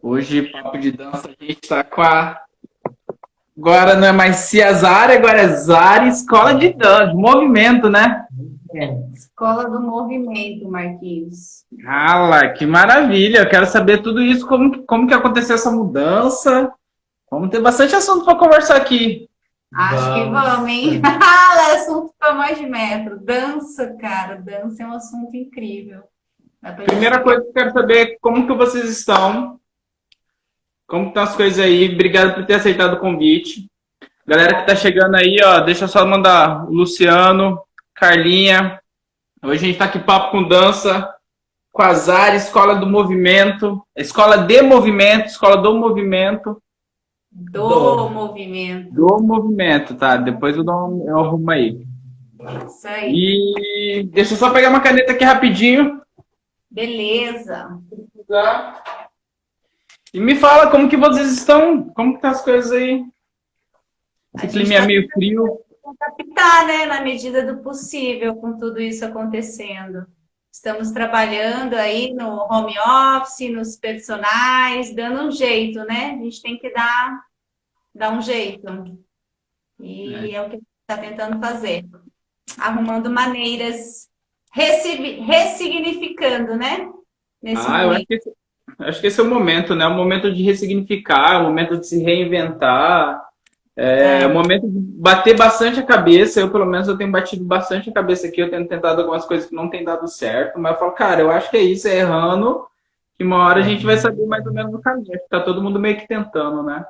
Hoje, papo de dança, a gente tá com a. Agora não é mais Ciazari, agora é Zari, escola de dança, de movimento, né? Escola do Movimento, Marquinhos. Rala, que maravilha! Eu quero saber tudo isso, como que aconteceu essa mudança. Vamos ter bastante assunto para conversar aqui. Acho que vamos, hein? É assunto para mais de metro. Dança, cara, dança é um assunto incrível. Dá pra gente Primeira ficar. coisa que eu quero saber é como que vocês estão, como estão as coisas aí. Obrigado por ter aceitado o convite. Galera que tá chegando aí, ó, deixa eu só mandar o Luciano, Carlinha. Hoje a gente tá aqui papo com dança. Quasar, Escola do Movimento, Escola do Movimento, Do movimento. do Movimento, tá? Depois eu arrumo aí. Isso aí. E deixa eu só pegar uma caneta aqui rapidinho. Beleza. E me fala como que vocês estão, como que tá as coisas aí? A Esse gente clima é está meio frio. tentando adaptar, né, na medida do possível, com tudo isso acontecendo. Estamos trabalhando aí no home office, nos personagens, dando um jeito, né? A gente tem que dar um jeito. E é o que a gente está tentando fazer. Arrumando maneiras, ressignificando, né? Nesse Ah, momento. acho que esse é o momento, né? O momento de ressignificar, o momento de se reinventar. É o É, momento de bater bastante a cabeça. Eu, pelo menos, eu tenho batido bastante a cabeça aqui. Eu tenho tentado algumas coisas que não tem dado certo. Mas eu falo, cara, eu acho que é isso, é errando. Que uma hora a gente vai saber mais ou menos o caminho. Acho que tá todo mundo meio que tentando, né?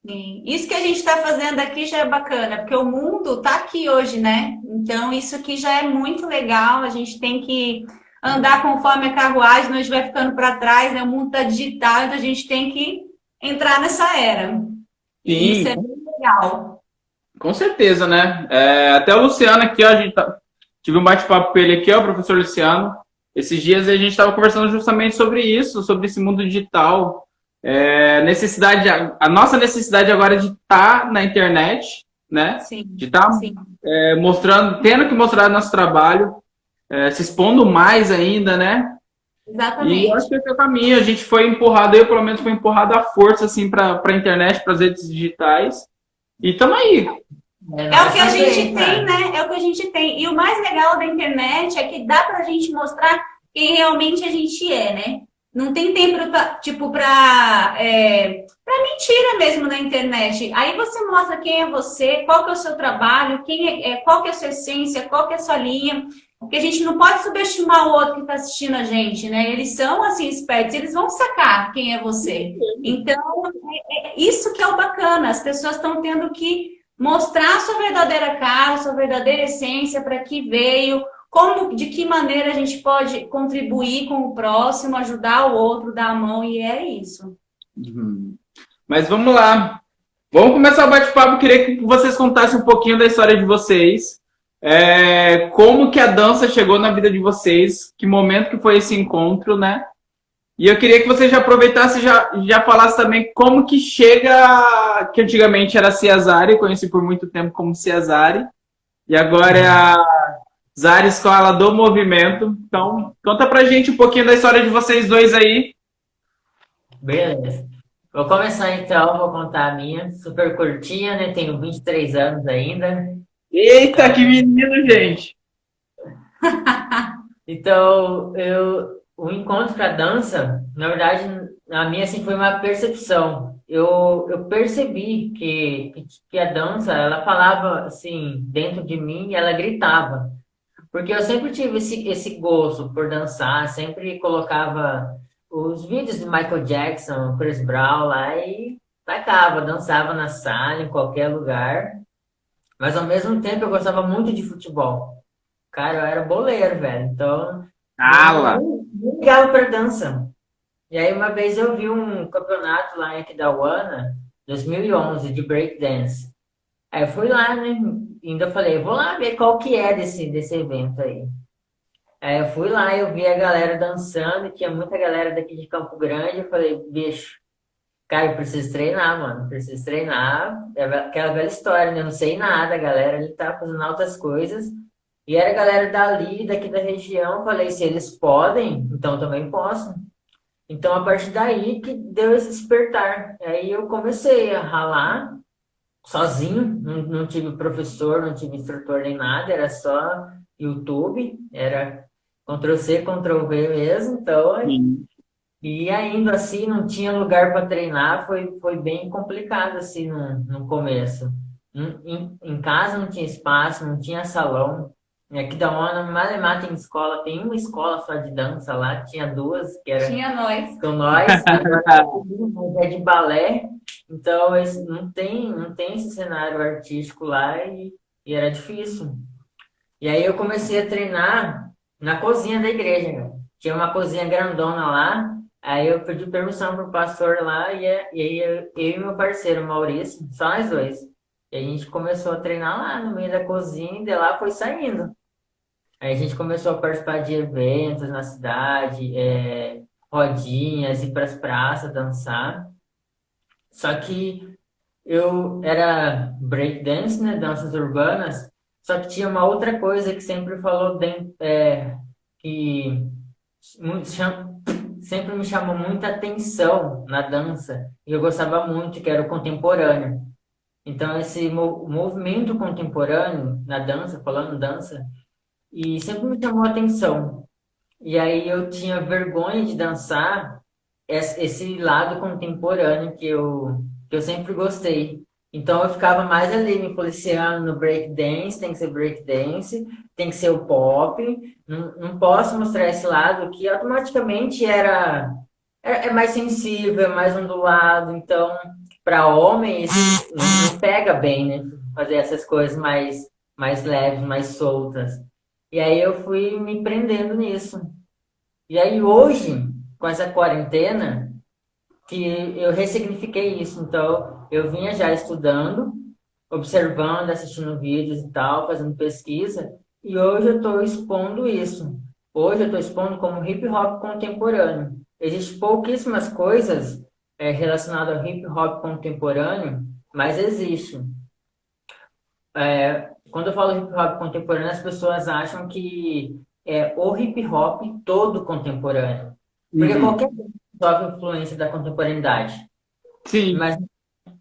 sim. Isso que a gente está fazendo aqui já é bacana, porque o mundo está aqui hoje, né? Então, isso aqui já é muito legal. A gente tem que andar conforme a carruagem, senão a gente vai ficando para trás, né? O mundo está digital, então a gente tem que entrar nessa era. E isso Sim, é muito legal. com certeza, né? Até o Luciano aqui, ó, tive um bate-papo com ele aqui, ó, o professor Luciano. Esses dias a gente estava conversando justamente sobre isso, sobre esse mundo digital. Necessidade, a nossa necessidade agora de estar na internet, né? De Sim, estar sim, mostrando, tendo que mostrar nosso trabalho, se expondo mais ainda, né? E eu acho que exatamente. esse é o caminho. A gente foi empurrado, eu pelo menos fui empurrado à força assim para a internet, para as redes digitais. E estamos aí. É o Nós que a também, gente tem, cara. né? É o que a gente tem. E o mais legal da internet é que dá pra gente mostrar quem realmente a gente é, né? Não tem tempo, tipo, pra mentira mesmo na internet. Aí você mostra quem é você, qual que é o seu trabalho, qual que é a sua essência, qual que é a sua linha. Porque a gente não pode subestimar o outro que está assistindo a gente, né? Eles são, assim, espertos, eles vão sacar quem é você. Então, isso que é o bacana. As pessoas estão tendo que mostrar a sua verdadeira cara, a sua verdadeira essência, para que veio, como, de que maneira a gente pode contribuir com o próximo, ajudar o outro, dar a mão, e é isso. Uhum. Mas vamos lá. Vamos começar o bate-papo. Queria que vocês contassem um pouquinho da história de vocês. Como que a dança chegou na vida de vocês? Que momento que foi esse encontro, né? E eu queria que você já aproveitasse e já falasse também como que chega, que antigamente era Ciazari, conheci por muito tempo como Ciazari, e agora é a Zari Escola do Movimento. Então, conta pra gente um pouquinho da história de vocês dois aí. Beleza. Vou começar então, vou contar a minha. Super curtinha, né? Tenho 23 anos ainda. Eita, que menino, gente! Então, o encontro com a dança, na verdade, a minha assim, foi uma percepção. Eu percebi que a dança, ela falava assim, dentro de mim, ela gritava. Porque eu sempre tive esse gosto por dançar, sempre colocava os vídeos de Michael Jackson, Chris Brown lá e tacava, dançava na sala, em qualquer lugar. Mas ao mesmo tempo eu gostava muito de futebol. Cara, eu era boleiro, velho. Então, Ala! não ligava pra dança. E aí uma vez eu vi um campeonato lá em Aquidauana, 2011, de breakdance. Aí eu fui lá, né? Ainda falei, vou lá ver qual que é desse evento aí. Aí eu fui lá, eu vi a galera dançando, e tinha muita galera daqui de Campo Grande. Eu falei, bicho, cara, eu preciso treinar, mano, preciso treinar. É aquela velha história, né? Eu não sei nada, a galera ele tá fazendo altas coisas. E era a galera dali, daqui da região. Eu falei, se eles podem, então eu também posso. Então, a partir daí que deu esse despertar. Aí eu comecei a ralar sozinho, não tive professor, não tive instrutor nem nada, era só YouTube, era Ctrl+C, Ctrl+V mesmo, então, Sim. e ainda assim não tinha lugar para treinar, foi bem complicado assim no começo. Em casa não tinha espaço, não tinha salão. E aqui da ONU, Malemar tem escola, tem uma escola só de dança lá, tinha duas, que era Tinha nós. com nós, agora é de balé, então não tem esse cenário artístico lá e era difícil. E aí eu comecei a treinar na cozinha da igreja, cara. Tinha uma cozinha grandona lá, aí eu pedi permissão pro pastor lá e aí eu e meu parceiro Maurício, só nós dois. E a gente começou a treinar lá no meio da cozinha e de lá foi saindo. Aí a gente começou a participar de eventos na cidade, rodinhas, ir para as praças dançar. Só que eu era breakdance, né, danças urbanas, só que tinha uma outra coisa que sempre falou que muito sempre me chamou muita atenção na dança, e eu gostava muito, que era o contemporâneo. Então, esse movimento contemporâneo na dança, falando dança, e sempre me chamou a atenção. E aí eu tinha vergonha de dançar esse lado contemporâneo que eu sempre gostei. Então eu ficava mais ali me policiando no breakdance, tem que ser breakdance, tem que ser o pop, não posso mostrar esse lado que automaticamente é mais sensível, é mais ondulado, então para homens não pega bem, né? Fazer essas coisas mais leves, mais soltas. E aí eu fui me prendendo nisso. E aí hoje, com essa quarentena, que eu ressignifiquei isso. Então, eu vinha já estudando, observando, assistindo vídeos e tal, fazendo pesquisa, e hoje eu estou expondo isso. Hoje eu estou expondo como hip hop contemporâneo. Existem pouquíssimas coisas relacionadas ao hip hop contemporâneo, mas existe. Quando eu falo hip hop contemporâneo, as pessoas acham que é o hip hop todo contemporâneo. Porque Uhum. qualquer coisa sofre influência da contemporaneidade. Sim. Mas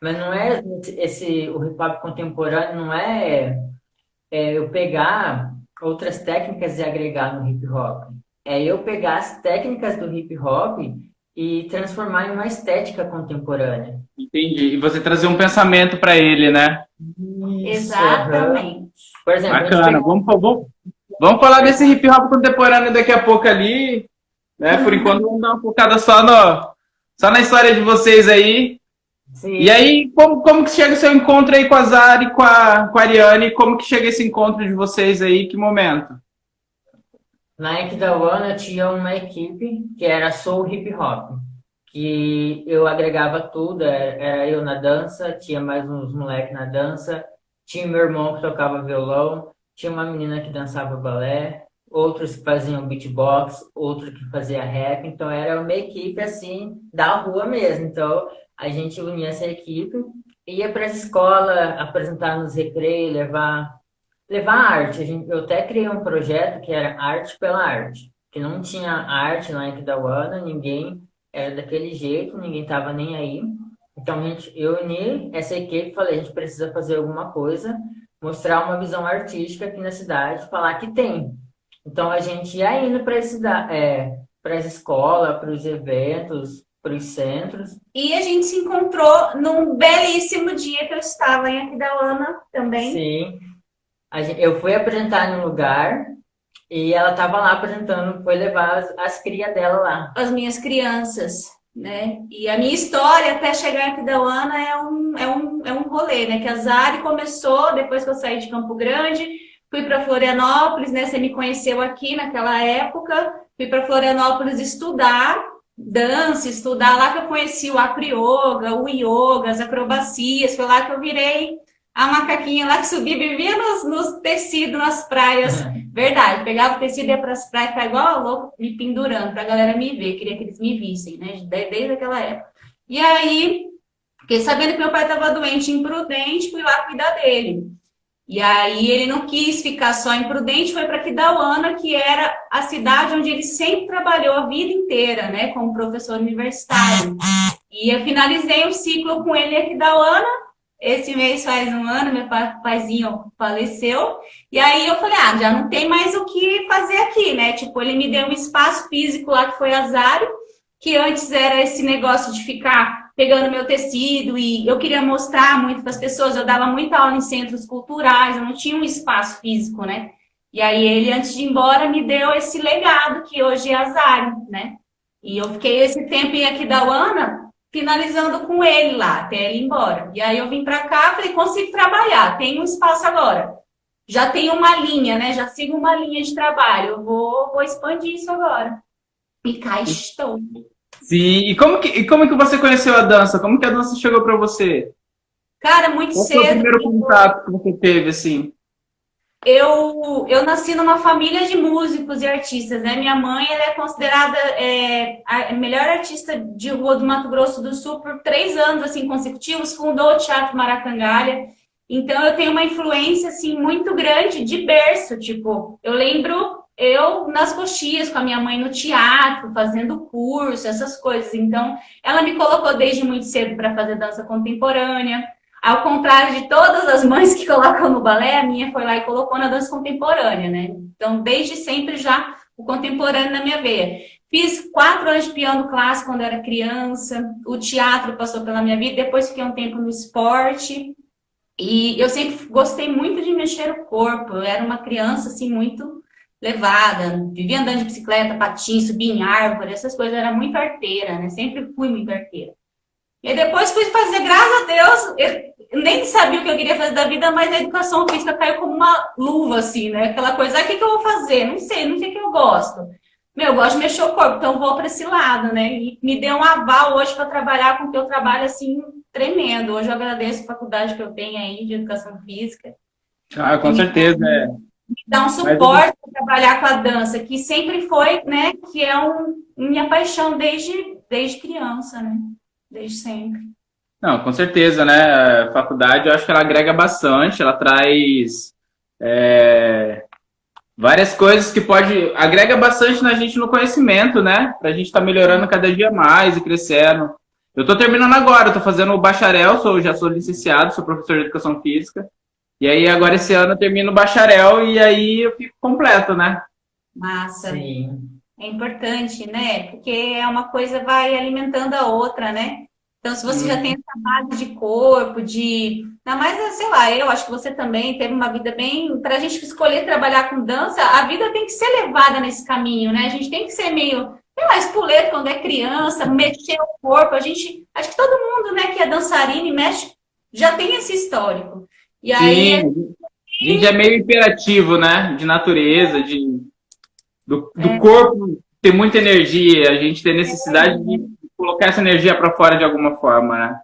não é o hip hop contemporâneo, não é eu pegar outras técnicas e agregar no hip hop. É eu pegar as técnicas do hip hop e transformar em uma estética contemporânea. Entendi. E você trazer um pensamento para ele, né? Isso, Exatamente. Por exemplo, a gente Bacana. Vamos falar desse hip hop contemporâneo daqui a pouco ali, né? Por enquanto, vamos dar uma focada só na história de vocês aí. Sim. E aí, como que chega o seu encontro aí com a Zari, com a Ariane? Como que chega esse encontro de vocês aí? Que momento? Na Equidawana tinha uma equipe que era Soul Hip Hop, que eu agregava tudo, era eu na dança, tinha mais uns moleques na dança, tinha meu irmão que tocava violão, tinha uma menina que dançava balé, outros que faziam beatbox, outro que fazia rap, então era uma equipe assim da rua mesmo. Então a gente unia essa equipe, ia para a escola apresentar nos recreios, levar arte. Eu até criei um projeto que era Arte pela Arte, que não tinha arte na Equidawana, ninguém era daquele jeito, ninguém tava nem aí. Então eu uni essa equipe e falei, a gente precisa fazer alguma coisa, mostrar uma visão artística aqui na cidade, falar que tem. Então a gente ia indo para as escolas, para os eventos, para os centros. E a gente se encontrou num belíssimo dia que eu estava em Aquidauana também. Sim. Eu fui apresentar num lugar e ela estava lá apresentando, foi levar as crias dela lá. As minhas crianças, né? E a minha história até chegar em Aquidauana é um rolê, né? Que a Zari começou depois que eu saí de Campo Grande, fui para Florianópolis, né? Você me conheceu aqui naquela época, fui para Florianópolis estudar dança, estudar lá que eu conheci o acroyoga, o yoga, as acrobacias, foi lá que eu virei a macaquinha lá que subia, vivia nos tecidos, nas praias. Verdade, pegava o tecido e ia para as praias, ficava igual a louco, me pendurando para a galera me ver, queria que eles me vissem, né? Desde aquela época. E aí, fiquei sabendo que meu pai estava doente, imprudente, fui lá cuidar dele. E aí ele não quis ficar só em Prudente, foi para Aquidauana, que era a cidade onde ele sempre trabalhou a vida inteira, né, como professor universitário. E eu finalizei o ciclo com ele em Aquidauana. Esse mês faz um ano, meu paizinho faleceu. E aí eu falei, já não tem mais o que fazer aqui, né? Tipo, ele me deu um espaço físico lá que foi Azário, que antes era esse negócio de ficar pegando meu tecido e eu queria mostrar muito para as pessoas. Eu dava muita aula em centros culturais, eu não tinha um espaço físico, né? E aí ele, antes de ir embora, me deu esse legado que hoje é Azário, né? E eu fiquei esse tempo em Aquidauana finalizando com ele lá, até ele ir embora. E aí eu vim para cá, falei, consigo trabalhar, tenho um espaço agora. Já tenho uma linha, né? Já sigo uma linha de trabalho. Eu vou expandir isso agora. E cá estou. Sim, e como que você conheceu a dança? Como que a dança chegou para você? Cara, muito Qual foi o cedo. primeiro contato que você teve, assim? Eu nasci numa família de músicos e artistas, né? Minha mãe, ela é considerada a melhor artista de rua do Mato Grosso do Sul por 3 anos, assim, consecutivos. Fundou o Teatro Maracangalha. Então, eu tenho uma influência, assim, muito grande de berço. Tipo, eu lembro eu nas coxias com a minha mãe no teatro, fazendo curso, essas coisas. Então, ela me colocou desde muito cedo para fazer dança contemporânea. Ao contrário de todas as mães que colocam no balé, a minha foi lá e colocou na dança contemporânea, né? Então, desde sempre já o contemporâneo na minha veia. Fiz 4 anos de piano clássico quando era criança, o teatro passou pela minha vida, depois fiquei um tempo no esporte, e eu sempre gostei muito de mexer o corpo, eu era uma criança, assim, muito levada, vivia andando de bicicleta, patins, subia em árvore, essas coisas, eu era muito arteira, né? Sempre fui muito arteira. E aí depois fui fazer, graças a Deus, eu nem sabia o que eu queria fazer da vida, mas a educação física caiu como uma luva, assim, né? Aquela coisa, o que eu vou fazer? Não sei o que eu gosto. Eu gosto de mexer o corpo, então vou para esse lado, né? E me deu um aval hoje para trabalhar com o que eu trabalho, assim, tremendo. Hoje eu agradeço a faculdade que eu tenho aí de educação física. Ah, com certeza, é. Me dá um suporte para trabalhar com a dança, que sempre foi, né? Que é minha paixão desde criança, né? Desde sempre. Não, com certeza, né? A faculdade, eu acho que ela agrega bastante, ela traz várias coisas que agrega bastante na gente no conhecimento, né? Pra gente estar melhorando cada dia mais e crescendo. Eu tô terminando agora, eu tô fazendo o bacharel, já sou licenciado, sou professor de educação física. E aí agora esse ano eu termino o bacharel e aí eu fico completo, né? Massa. Sim. É importante, né? Porque é uma coisa vai alimentando a outra, né? Então, se você já tem essa base de corpo, ainda mais, sei lá, eu acho que você também teve uma vida bem. Para a gente escolher trabalhar com dança, a vida tem que ser levada nesse caminho, né? A gente tem que ser meio, sei lá, espoleto quando é criança, mexer o corpo. Acho que todo mundo, né, que é dançarino e mexe, já tem esse histórico. E aí. Sim, a gente é meio imperativo, né? De natureza, do corpo ter muita energia, a gente tem necessidade de colocar essa energia para fora de alguma forma, né?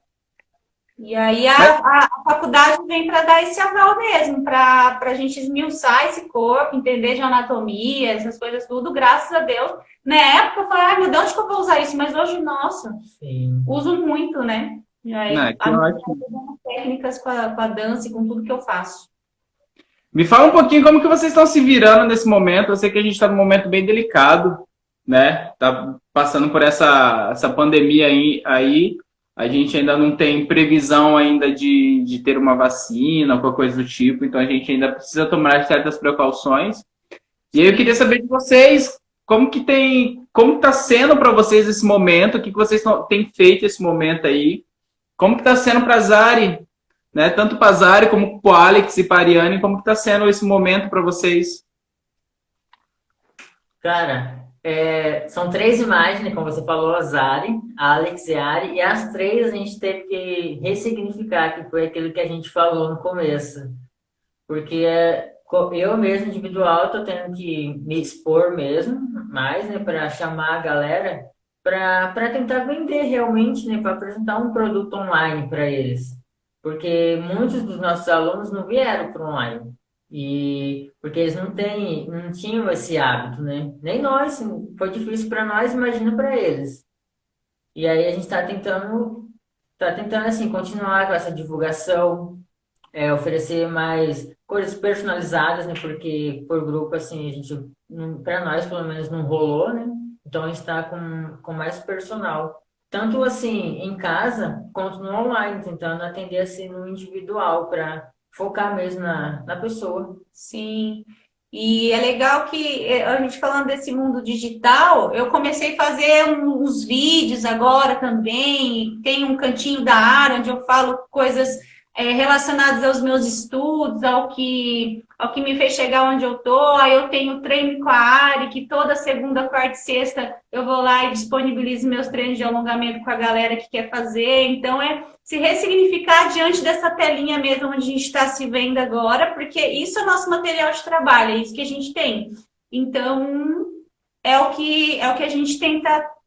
E aí a faculdade vem para dar esse aval mesmo, para a gente esmiuçar esse corpo, entender de anatomia, essas coisas tudo, graças a Deus. Na época eu falei, meu Deus, onde que eu vou usar isso? Mas hoje, nossa, Sim. uso muito, né? E aí, técnicas com a dança e com tudo que eu faço. Me fala um pouquinho como que vocês estão se virando nesse momento. Eu sei que a gente está num momento bem delicado, né? Tá passando por essa pandemia aí. A gente ainda não tem previsão ainda de ter uma vacina ou qualquer coisa do tipo. Então a gente ainda precisa tomar certas precauções. E aí eu queria saber de vocês como está sendo para vocês esse momento, o que vocês têm feito esse momento aí, como que está sendo para a Zari, né? Tanto para a Zari como para o Alex e para a Ariane, como que está sendo esse momento para vocês? Cara, são 3 imagens, né, como você falou, a Zari, a Alex e a Ari, e as 3 a gente teve que ressignificar, que foi aquilo que a gente falou no começo. Porque eu mesmo, individual, tô tendo que me expor mesmo, mais, né, para chamar a galera, para tentar vender realmente, né, para apresentar um produto online para eles. Porque muitos dos nossos alunos não vieram para online. E porque eles não tinham esse hábito, né? Nem nós, foi difícil para nós, imagina para eles. E aí a gente está tentando assim, continuar com essa divulgação, oferecer mais coisas personalizadas, né? Porque por grupo, assim, a gente, para nós, pelo menos, não rolou, né? Então a gente está com mais personal. Tanto assim em casa quanto no online, tentando atender assim no individual, para focar mesmo na pessoa. Sim. E é legal que a gente falando desse mundo digital, eu comecei a fazer uns vídeos agora também. Tem um cantinho da área onde eu falo coisas relacionadas aos meus estudos, ao que me fez chegar onde eu tô. Aí eu tenho treino com a Ari, que toda segunda, quarta e sexta eu vou lá e disponibilizo meus treinos de alongamento com a galera que quer fazer. Então se ressignificar diante dessa telinha mesmo onde a gente está se vendo agora, porque isso é nosso material de trabalho, é isso que a gente tem. Então, é o que a gente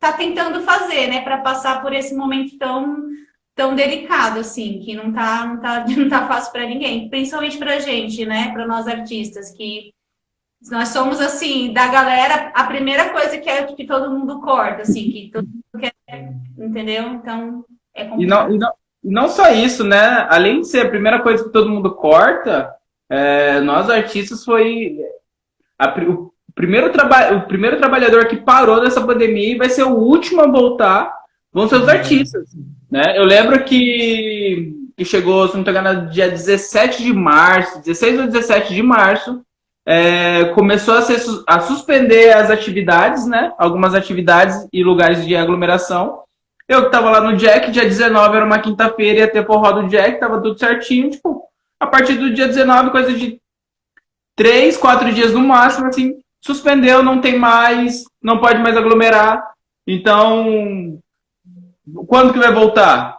tá tentando fazer, né, para passar por esse momento tão delicado, assim, que não tá fácil para ninguém, principalmente para a gente, né, para nós artistas, que nós somos, assim, da galera, a primeira coisa que todo mundo corta, assim, que todo mundo quer, entendeu? Então, é E não, complicado. e não só isso, né? Além de ser a primeira coisa que todo mundo corta, nós artistas foi o primeiro trabalhador que parou nessa pandemia e vai ser o último a voltar, vão ser os artistas, né? Eu lembro que chegou, se não me engano, dia 17 de março, 16 ou 17 de março, começou a suspender as atividades, né? Algumas atividades e lugares de aglomeração. Eu que tava lá no Jack, dia 19 era uma quinta-feira, ia ter forró do Jack, tava tudo certinho, tipo, a partir do dia 19, coisa de 3, 4 dias no máximo, assim, suspendeu, não tem mais, não pode mais aglomerar. Então, quando que vai voltar?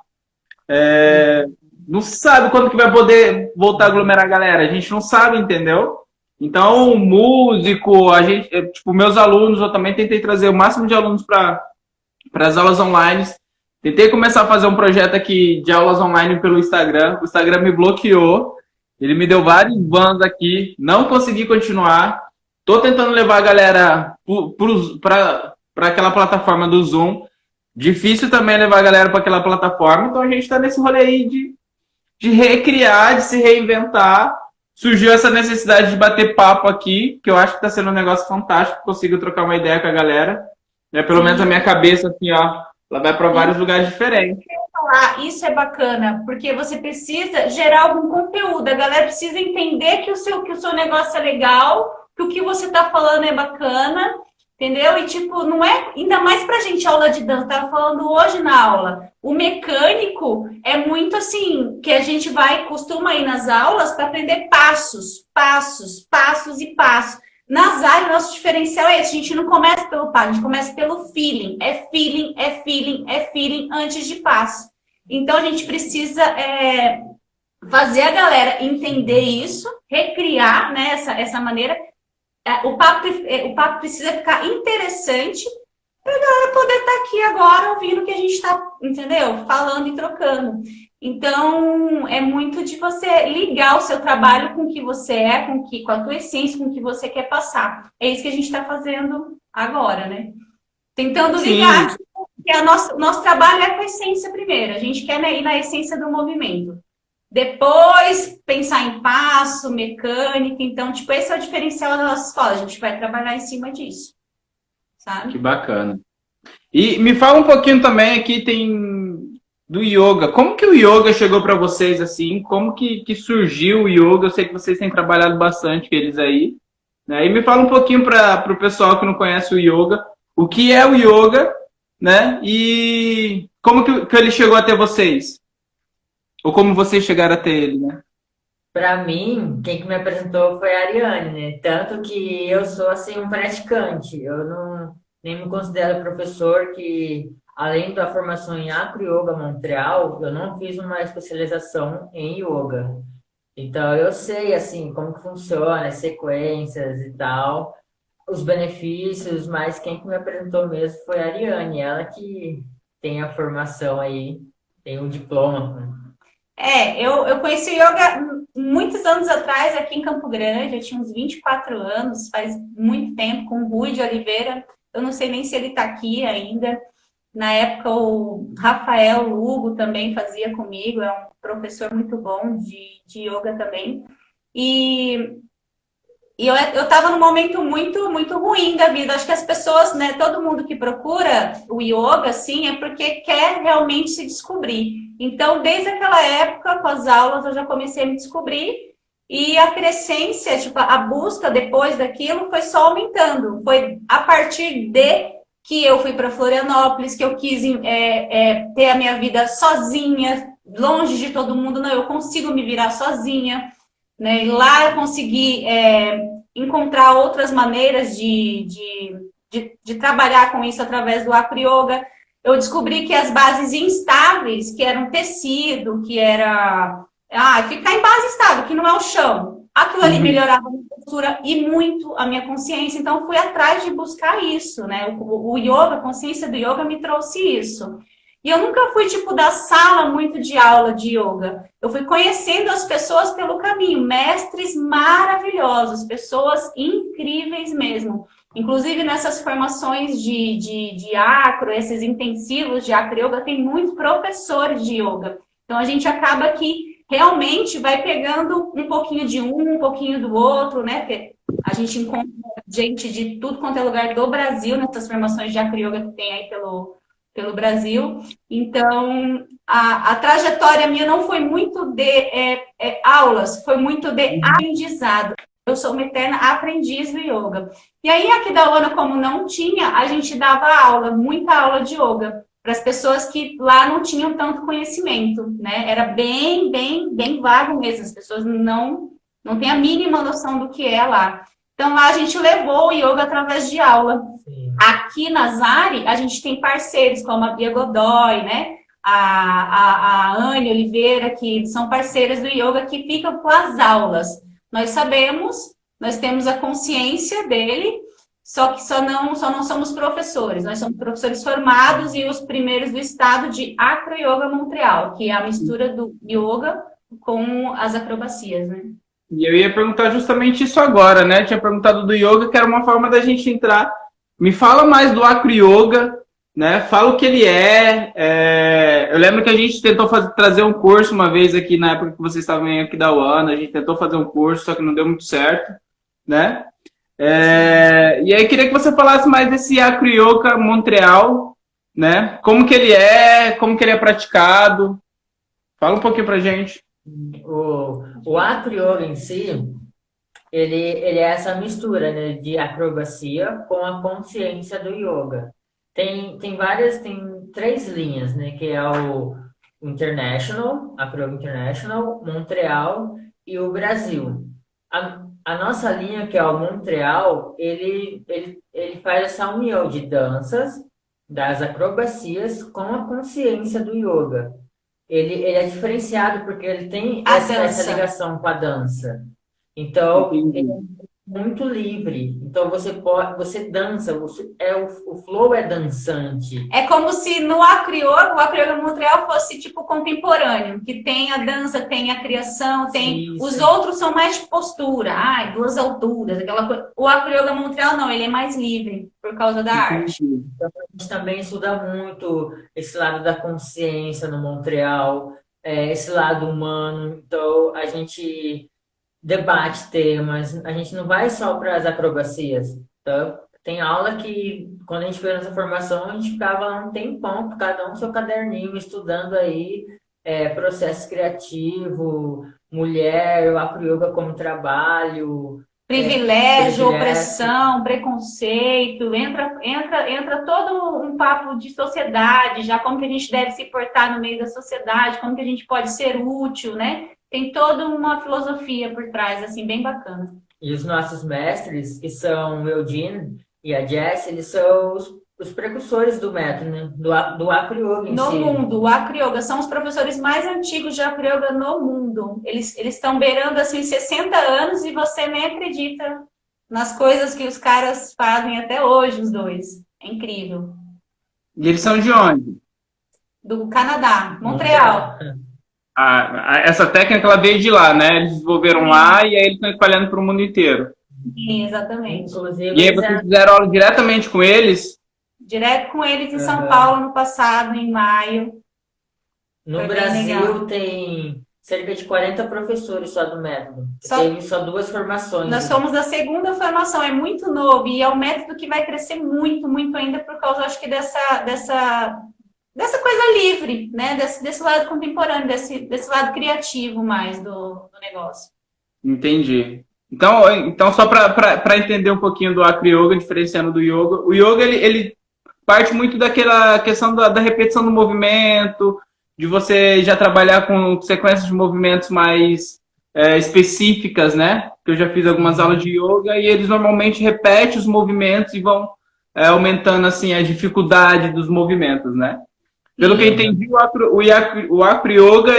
Não se sabe quando que vai poder voltar a aglomerar a galera, a gente não sabe, entendeu? Então, músico, a gente, tipo, meus alunos, eu também tentei trazer o máximo de alunos para as aulas online. Tentei começar a fazer um projeto aqui de aulas online pelo Instagram. O Instagram me bloqueou. Ele me deu vários bans aqui. Não consegui continuar. Tô tentando levar a galera para aquela plataforma do Zoom. Difícil também levar a galera para aquela plataforma. Então a gente está nesse rolê aí de recriar, de se reinventar. Surgiu essa necessidade de bater papo aqui, que eu acho que está sendo um negócio fantástico. Consigo trocar uma ideia com a galera. Pelo menos a minha cabeça, assim, ó, ela vai para vários lugares diferentes. Isso é bacana, porque você precisa gerar algum conteúdo. A galera precisa entender que o seu negócio é legal, que o que você está falando é bacana, entendeu? E, tipo, não é... Ainda mais pra gente, aula de dança. Estava falando hoje na aula. O mecânico é muito assim, que a gente costuma ir nas aulas para aprender passos, passos, passos e passos. Nas áreas, o nosso diferencial é esse. A gente não começa pelo passo, a gente começa pelo feeling. É feeling, é feeling, é feeling antes de passo. Então, a gente precisa fazer a galera entender isso, recriar, né, essa maneira. O papo precisa ficar interessante para a galera poder estar aqui agora ouvindo o que a gente está, entendeu? Falando e trocando. Então, é muito de você ligar o seu trabalho com o que você é, com a tua essência, com o que você quer passar. É isso que a gente está fazendo agora, né? Tentando ligar, que nosso trabalho é com a essência primeiro. A gente quer ir na essência do movimento. Depois, pensar em passo, mecânica. Então, tipo, esse é o diferencial da nossa escola. A gente vai trabalhar em cima disso, sabe? Que bacana. E me fala um pouquinho também aqui, do yoga. Como que o yoga chegou para vocês, assim? Como que surgiu o yoga? Eu sei que vocês têm trabalhado bastante com eles aí, né? E me fala um pouquinho para o pessoal que não conhece o yoga. O que é o yoga, né? E como que ele chegou até vocês? Ou como vocês chegaram até ele, né? Para mim, quem que me apresentou foi a Ariane, né? Tanto que eu sou, assim, um praticante. Eu não nem me considero professor, que além da formação em Acro Yoga Montreal, eu não fiz uma especialização em yoga. Então, eu sei, assim, como que funciona, as sequências e tal, os benefícios, mas quem que me apresentou mesmo foi a Ariane, ela que tem a formação aí, tem um diploma. Eu conheci o yoga muitos anos atrás, aqui em Campo Grande. Eu tinha uns 24 anos, faz muito tempo, com o Rui de Oliveira. Eu não sei nem se ele está aqui ainda. Na época, o Rafael Lugo também fazia comigo, é um professor muito bom de yoga também. E eu estava num momento muito, muito ruim da vida. Acho que as pessoas, né, todo mundo que procura o yoga, assim, é porque quer realmente se descobrir. Então, desde aquela época, com as aulas, eu já comecei a me descobrir. E a crescência, tipo, a busca depois daquilo foi só aumentando. Foi a partir de que eu fui para Florianópolis, que eu quis ter a minha vida sozinha, longe de todo mundo. Não, eu consigo me virar sozinha, né? E lá eu consegui encontrar outras maneiras de trabalhar com isso através do Acro Yoga. Eu descobri que as bases instáveis, que eram tecido, que era ficar em base estável, que não é o chão, aquilo ali melhorava a minha postura e muito a minha consciência. Então, fui atrás de buscar isso, né? O yoga, a consciência do yoga me trouxe isso. E eu nunca fui, tipo, da sala muito de aula de yoga. Eu fui conhecendo as pessoas pelo caminho, mestres maravilhosos, pessoas incríveis mesmo. Inclusive, nessas formações de acro, esses intensivos de acro yoga, tem muitos professores de yoga. Então, a gente acaba que realmente vai pegando um pouquinho de um pouquinho do outro, né? Porque a gente encontra gente de tudo quanto é lugar do Brasil nessas formações de acro yoga que tem aí pelo Brasil. Então, a trajetória minha não foi muito de aulas, foi muito de aprendizado. Eu sou uma eterna aprendiz do yoga. E aí, aqui da UANA, como não tinha, a gente dava aula, muita aula de yoga, para as pessoas que lá não tinham tanto conhecimento, né? Era bem vago mesmo, as pessoas não têm a mínima noção do que é lá. Então, lá a gente levou o yoga através de aula. Sim. Aqui na Zari, a gente tem parceiros como a Bia Godoy, né? A Anne Oliveira, que são parceiras do yoga, que ficam com as aulas. Nós sabemos, nós temos a consciência dele, só que só não somos professores. Nós somos professores formados e os primeiros do estado de Acro Yoga Montreal, que é a mistura do yoga com as acrobacias, né? E eu ia perguntar justamente isso agora, né? Tinha perguntado do yoga, que era uma forma da gente entrar. Me fala mais do Acro Yoga, né? Fala o que ele é. Eu lembro que a gente tentou trazer um curso uma vez aqui, na época que vocês estavam aqui da UANA, a gente tentou fazer um curso, só que não deu muito certo, né? E aí queria que você falasse mais desse Acro Yoga Montreal, né? Como que ele é praticado. Fala um pouquinho pra gente. O Acro Yoga em si, ele é essa mistura, né, de acrobacia com a consciência do yoga. Tem três linhas, né, que é o International, Acro Yoga International, Montreal e o Brasil. A nossa linha, que é o Montreal, ele faz essa união de danças, das acrobacias com a consciência do yoga. Ele é diferenciado porque ele tem essa ligação com a dança. Então, ele é muito livre. Então, você dança, o flow é dançante. É como se no Acro Yoga Montreal fosse tipo contemporâneo, que tem a dança, tem a criação, tem... Isso. Os outros são mais de postura, duas alturas, aquela coisa. O Acro Yoga Montreal não, ele é mais livre por causa da arte. Então, a gente também estuda muito esse lado da consciência no Montreal, esse lado humano. Então, a gente debate temas, a gente não vai só para as acrobacias. Então, tem aula que, quando a gente fez essa formação, a gente ficava um tempão, cada um seu caderninho, estudando aí processo criativo, mulher, o Acro Yoga como trabalho, privilégio, opressão, preconceito, entra todo um papo de sociedade, já como que a gente deve se portar no meio da sociedade, como que a gente pode ser útil, né? Tem toda uma filosofia por trás, assim, bem bacana. E os nossos mestres, que são o Eugene e a Jess, eles são os precursores do método, né? do Acro Yoga em no si. mundo, o Acro Yoga são os professores mais antigos de Acro Yoga no mundo. Eles estão beirando, assim, 60 anos e você nem acredita nas coisas que os caras fazem até hoje, os dois. É incrível. E eles são de onde? Do Canadá, Montreal. Essa técnica ela veio de lá, né? Eles desenvolveram lá e aí eles estão espalhando para o mundo inteiro. Sim, exatamente. E aí vocês fizeram aula diretamente com eles? direto com eles em São Aham. Paulo no passado, em maio. No Foi bem Brasil legal. tem cerca de 40 professores só do método. Só- Teve só 2 formações. Nós somos a segunda formação, é muito novo e é um método que vai crescer muito, muito ainda por causa, acho que, dessa coisa livre, né? Desse lado contemporâneo, desse lado criativo mais do negócio. Entendi. Então só para entender um pouquinho do Acro Yoga, diferenciando do Yoga, o Yoga ele parte muito daquela questão da repetição do movimento, de você já trabalhar com sequências de movimentos mais específicas, né? Que eu já fiz algumas aulas de Yoga e eles normalmente repetem os movimentos e vão aumentando assim a dificuldade dos movimentos, né? Pelo que eu entendi, o Acro Yoga,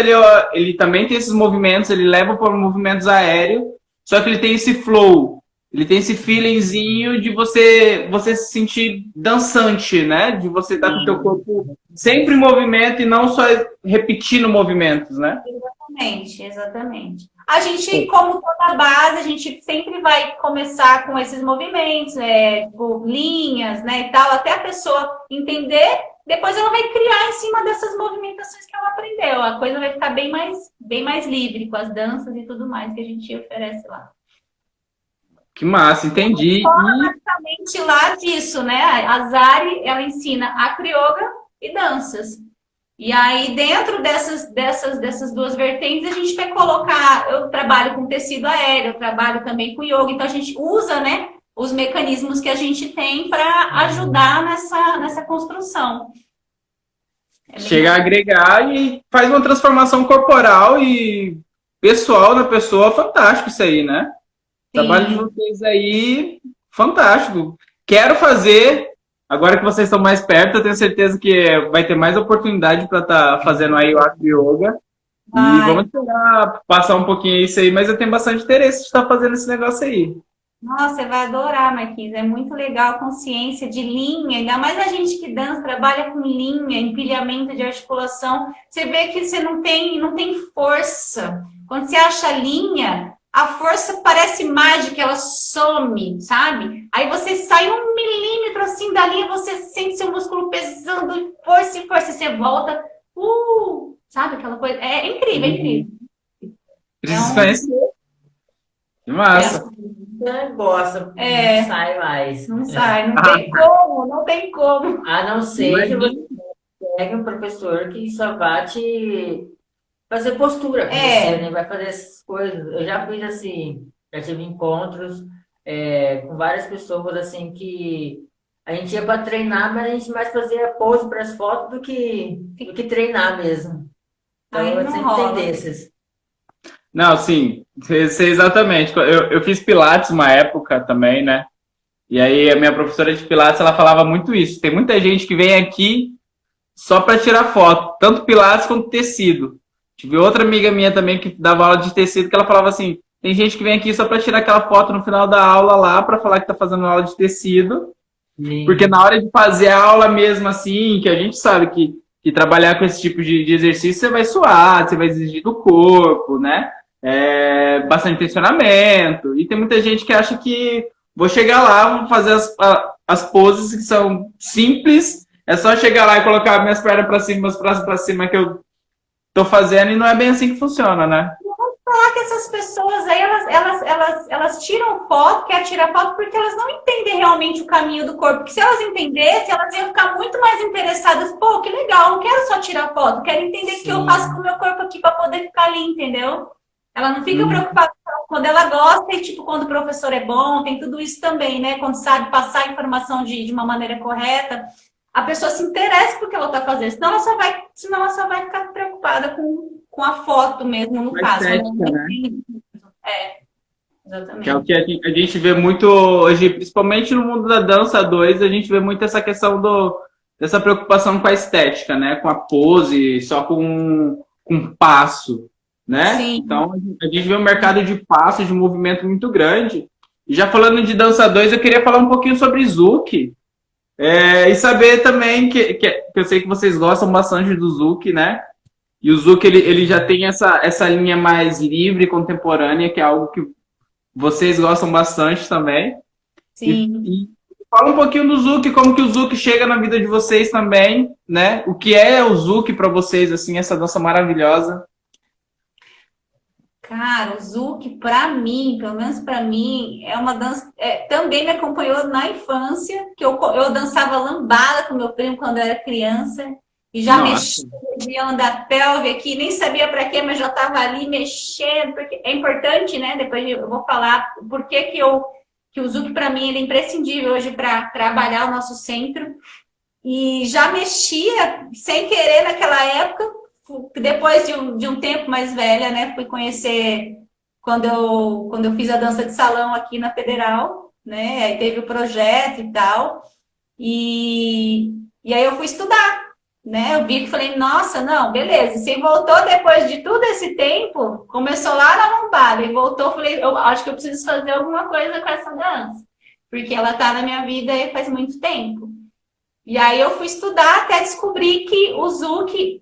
ele também tem esses movimentos, ele leva para movimentos aéreos, só que ele tem esse flow, ele tem esse feelingzinho de você se sentir dançante, né? De você estar com o teu corpo sempre em movimento e não só repetindo movimentos, né? Exatamente, exatamente. A gente, como toda base, a gente sempre vai começar com esses movimentos, tipo, linhas, né, e tal, até a pessoa entender, depois ela vai criar em cima dessas movimentações que ela aprendeu. A coisa vai ficar bem mais livre com as danças e tudo mais que a gente oferece lá. Que massa, entendi. Basicamente lá disso, né? A Zari, ela ensina Acro Yoga e danças. E aí, dentro dessas duas vertentes, a gente vai colocar. Eu trabalho com tecido aéreo, eu trabalho também com yoga, então a gente usa, né, os mecanismos que a gente tem para ajudar nessa construção. Chega a agregar e faz uma transformação corporal e pessoal na pessoa, fantástico isso aí, né? O trabalho de vocês aí, fantástico. Quero fazer. Agora que vocês estão mais perto, eu tenho certeza que vai ter mais oportunidade para estar fazendo aí o Acro Yoga. E vamos tentar passar um pouquinho isso aí, mas eu tenho bastante interesse de estar fazendo esse negócio aí. Nossa, você vai adorar, Marquinhos. É muito legal a consciência de linha, ainda mais a gente que dança, trabalha com linha, empilhamento de articulação. Você vê que você não tem força. Quando você acha linha, a força parece mágica, ela some, sabe? Aí você sai 1 milímetro assim da linha, você sente seu músculo pesando, força e força, você volta, sabe aquela coisa? É incrível, é incrível. Precisa conhecer. Que massa. Gosta, não sai mais. Não sai, não tem como. A não ser que você pegue um professor que só vai te fazer postura com você, né? Vai fazer essas coisas. Eu já fiz assim, já tive encontros com várias pessoas assim que a gente ia para treinar, mas a gente mais fazia pose para as fotos do que treinar mesmo. Então eu sempre tenho desses. Não, sim, sei exatamente. Eu fiz Pilates uma época também, né? E aí a minha professora de Pilates, ela falava muito isso. Tem muita gente que vem aqui só para tirar foto, tanto Pilates quanto tecido. Tive outra amiga minha também que dava aula de tecido, que ela falava assim, tem gente que vem aqui só para tirar aquela foto no final da aula lá, para falar que tá fazendo aula de tecido. Sim. Porque na hora de fazer a aula mesmo assim, que a gente sabe que trabalhar com esse tipo de exercício, você vai suar, você vai exigir do corpo, né? Bastante tensionamento. E tem muita gente que acha que vou chegar lá, vou fazer as poses que são simples, é só chegar lá e colocar minhas pernas para cima, meus braços para cima que eu tô fazendo, e não é bem assim que funciona, né? Vamos falar que essas pessoas aí, elas tiram foto, querem tirar foto porque elas não entendem realmente o caminho do corpo. Porque se elas entendessem, elas iam ficar muito mais interessadas. Pô, que legal, não quero só tirar foto, quero entender o que eu faço com o meu corpo aqui para poder ficar ali, entendeu? Ela não fica preocupada quando ela gosta e, tipo, quando o professor é bom, tem tudo isso também, né? Quando sabe passar a informação de uma maneira correta, a pessoa se interessa por que ela está fazendo, senão ela só vai ficar preocupada com a foto mesmo, no caso. Estética, né? Exatamente. Que é o que a gente vê muito hoje, principalmente no mundo da dança 2, a gente vê muito essa questão dessa preocupação com a estética, né? Com a pose, só com passo. Né? Sim. Então, a gente vê um mercado de passos, de movimento muito grande. E já falando de dança 2, eu queria falar um pouquinho sobre Zouk. E saber também que eu sei que vocês gostam bastante do Zouk, né? E o Zouk, ele já tem essa linha mais livre, contemporânea, que é algo que vocês gostam bastante também. Sim. E Fala um pouquinho do Zouk, como que o Zouk chega na vida de vocês também, né? O que é o Zouk para vocês, assim, essa dança maravilhosa? Cara, o Zouk, para mim, pelo menos para mim, é uma dança. Também me acompanhou na infância, que eu dançava lambada com meu primo quando eu era criança, e já Nossa. mexia da pelve aqui, nem sabia para quê, mas já estava ali mexendo, porque é importante, né? Depois eu vou falar por que o Zouk, para mim, ele é imprescindível hoje para trabalhar o nosso centro. E já mexia sem querer naquela época. Depois de um tempo mais velha, né, fui conhecer quando eu fiz a dança de salão aqui na Federal, né, aí teve o projeto e tal, e aí eu fui estudar, né, eu vi que falei, nossa, não, beleza, e você voltou depois de todo esse tempo, começou lá na lombada, e voltou, falei, eu acho que eu preciso fazer alguma coisa com essa dança, porque ela tá na minha vida aí faz muito tempo. E aí eu fui estudar até descobrir que o Zouk,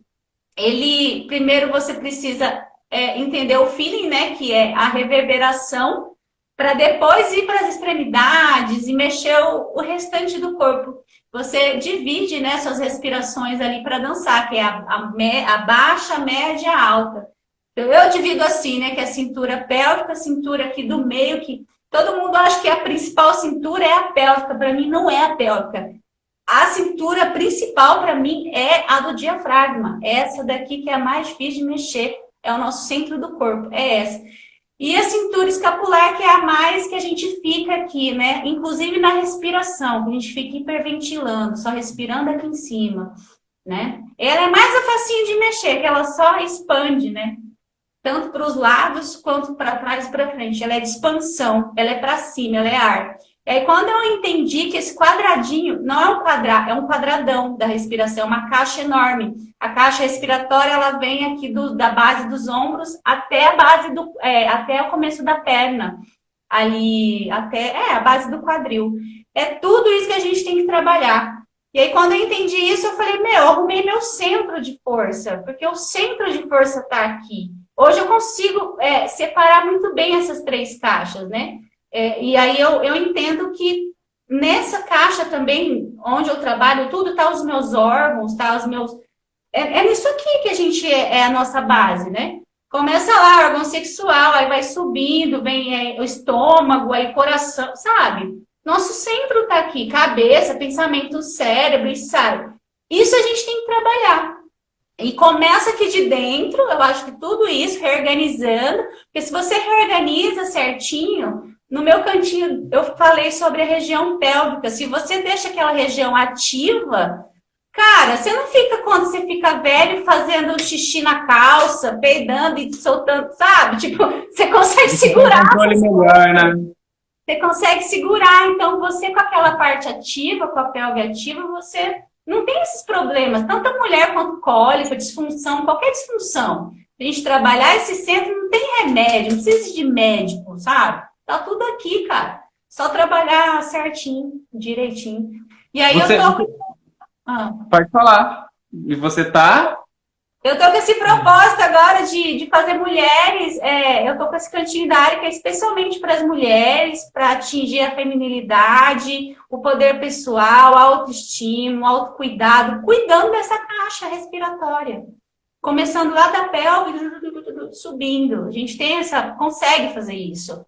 ele, primeiro você precisa entender o feeling, né, que é a reverberação, para depois ir para as extremidades e mexer o restante do corpo. Você divide, né, suas respirações ali para dançar, que é a baixa, a média e a alta. Então, eu divido assim, né, que é a cintura pélvica, a cintura aqui do meio, que todo mundo acha que a principal cintura é a pélvica, para mim não é a pélvica. A cintura principal, para mim, é a do diafragma. Essa daqui que é a mais difícil de mexer. É o nosso centro do corpo. É essa. E a cintura escapular, que é a mais que a gente fica aqui, né? Inclusive na respiração, que a gente fica hiperventilando, só respirando aqui em cima, né? Ela é mais a facinho de mexer, que ela só expande, né? Tanto para os lados quanto para trás e para frente. Ela é de expansão, ela é para cima, ela é ar. E aí, quando eu entendi que esse quadradinho não é um quadrado, é um quadradão da respiração, uma caixa enorme. A caixa respiratória, ela vem aqui da base dos ombros até a base até o começo da perna, ali, até a base do quadril. É tudo isso que a gente tem que trabalhar. E aí, quando eu entendi isso, eu falei, eu arrumei meu centro de força, porque o centro de força está aqui. Hoje eu consigo separar muito bem essas três caixas, né? E aí eu entendo que nessa caixa também, onde eu trabalho, tudo tá os meus órgãos, tá os meus... É nisso aqui que a gente é a nossa base, né? Começa lá, órgão sexual, aí vai subindo, vem o estômago, aí o coração, sabe? Nosso centro tá aqui, cabeça, pensamento, cérebro, e sai. Isso a gente tem que trabalhar. E começa aqui de dentro, eu acho que tudo isso, reorganizando, porque se você reorganiza certinho... No meu cantinho, eu falei sobre a região pélvica. Se você deixa aquela região ativa, cara, você não fica, quando você fica velho, fazendo xixi na calça, peidando e soltando, sabe? Tipo, você consegue segurar. Melhor, né? Você consegue segurar. Então, você com aquela parte ativa, com a pelve ativa, você não tem esses problemas. Tanto a mulher quanto cólica, disfunção, qualquer disfunção. A gente trabalhar esse centro, não tem remédio, não precisa de médico, sabe? Tá tudo aqui, cara. Só trabalhar certinho, direitinho. E aí Pode falar. E você tá? Eu tô com esse propósito agora de fazer mulheres. Eu tô com esse cantinho da área que é especialmente para as mulheres, para atingir a feminilidade, o poder pessoal, a autoestima, o autocuidado, cuidando dessa caixa respiratória. Começando lá da pelve, subindo. A gente consegue fazer isso.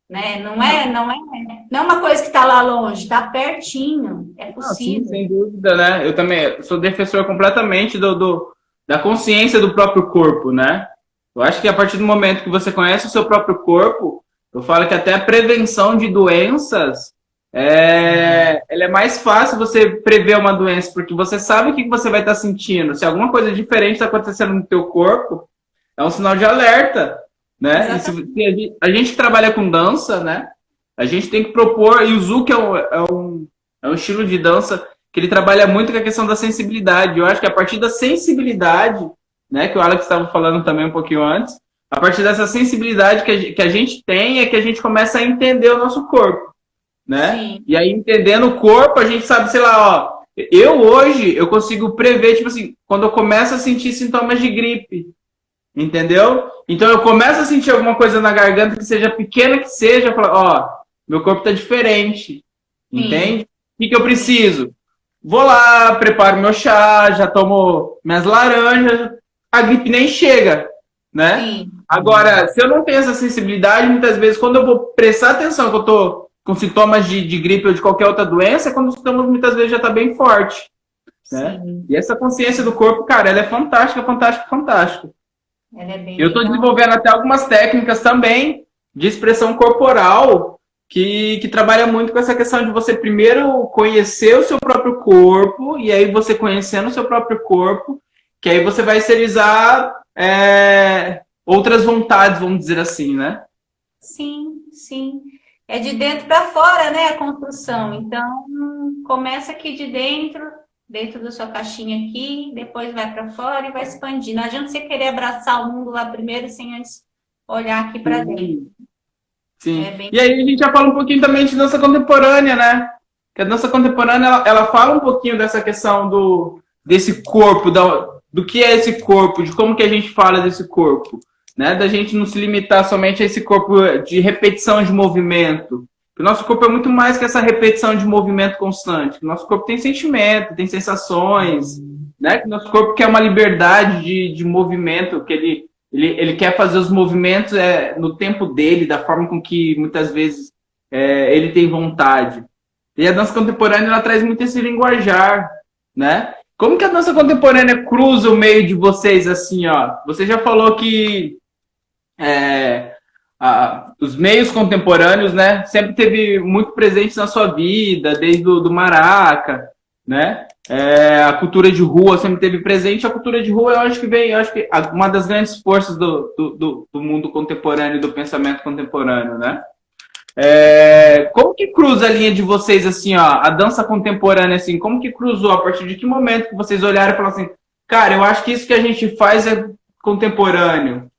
Né? Não é uma coisa que está lá longe, está pertinho, é possível. Sim, sem dúvida, né? Eu também sou defensor completamente da consciência do próprio corpo, né? Eu acho que a partir do momento que você conhece o seu próprio corpo, eu falo que até a prevenção de doenças ela é mais fácil você prever uma doença, porque você sabe o que você vai estar sentindo. Se alguma coisa diferente está acontecendo no teu corpo, é um sinal de alerta. Né? E se a gente que trabalha com dança, né? A gente tem que propor, e o Zouk é um estilo de dança que ele trabalha muito com a questão da sensibilidade. Eu acho que a partir da sensibilidade, né, que o Alex estava falando também um pouquinho antes, a partir dessa sensibilidade que a gente tem é que a gente começa a entender o nosso corpo, né? Sim. E aí, entendendo o corpo, a gente sabe, sei lá, ó, hoje eu consigo prever, tipo assim, quando eu começo a sentir sintomas de gripe, entendeu? Então eu começo a sentir alguma coisa na garganta, que seja pequena que seja, eu falo, ó, meu corpo tá diferente, entende? que eu preciso? Vou lá, preparo meu chá, já tomo minhas laranjas, a gripe nem chega, né? Sim. Agora, se eu não tenho essa sensibilidade, muitas vezes, quando eu vou prestar atenção que eu tô com sintomas de gripe ou de qualquer outra doença, é quando os sintomas muitas vezes já tá bem forte, né? Sim. E essa consciência do corpo, cara, ela é fantástica, fantástica, fantástica. Ela é bem Eu estou legal. desenvolvendo até algumas técnicas também de expressão corporal que trabalha muito com essa questão de você primeiro conhecer o seu próprio corpo, e aí você conhecendo o seu próprio corpo, que aí você vai exteriorizar outras vontades, vamos dizer assim, né? Sim, sim. É de dentro para fora, né, a construção. Então, começa aqui de dentro, dentro da sua caixinha aqui, depois vai para fora e vai expandindo. Não adianta você querer abraçar o mundo lá primeiro sem antes olhar aqui para dentro. Sim. É bem... E aí a gente já fala um pouquinho também de dança contemporânea, né? Que a dança contemporânea, ela fala um pouquinho dessa questão desse corpo, do que é esse corpo, de como que a gente fala desse corpo, né? Da gente não se limitar somente a esse corpo de repetição de movimento. O nosso corpo é muito mais que essa repetição de movimento constante. O nosso corpo tem sentimento, tem sensações, né? O nosso corpo quer uma liberdade de movimento, que ele quer fazer os movimentos no tempo dele, da forma com que muitas vezes ele tem vontade. E a dança contemporânea, ela traz muito esse linguajar, né? Como que a dança contemporânea cruza o meio de vocês, assim, ó? Você já falou que os meios contemporâneos, né, sempre teve muito presentes na sua vida, desde do maraca, né? A cultura de rua sempre teve presente. A cultura de rua, eu acho que uma das grandes forças do mundo contemporâneo, do pensamento contemporâneo, né? Como que cruza a linha de vocês, assim, ó, a dança contemporânea, assim, como que cruzou? A partir de que momento que vocês olharam e falaram assim, cara, eu acho que isso que a gente faz é contemporâneo?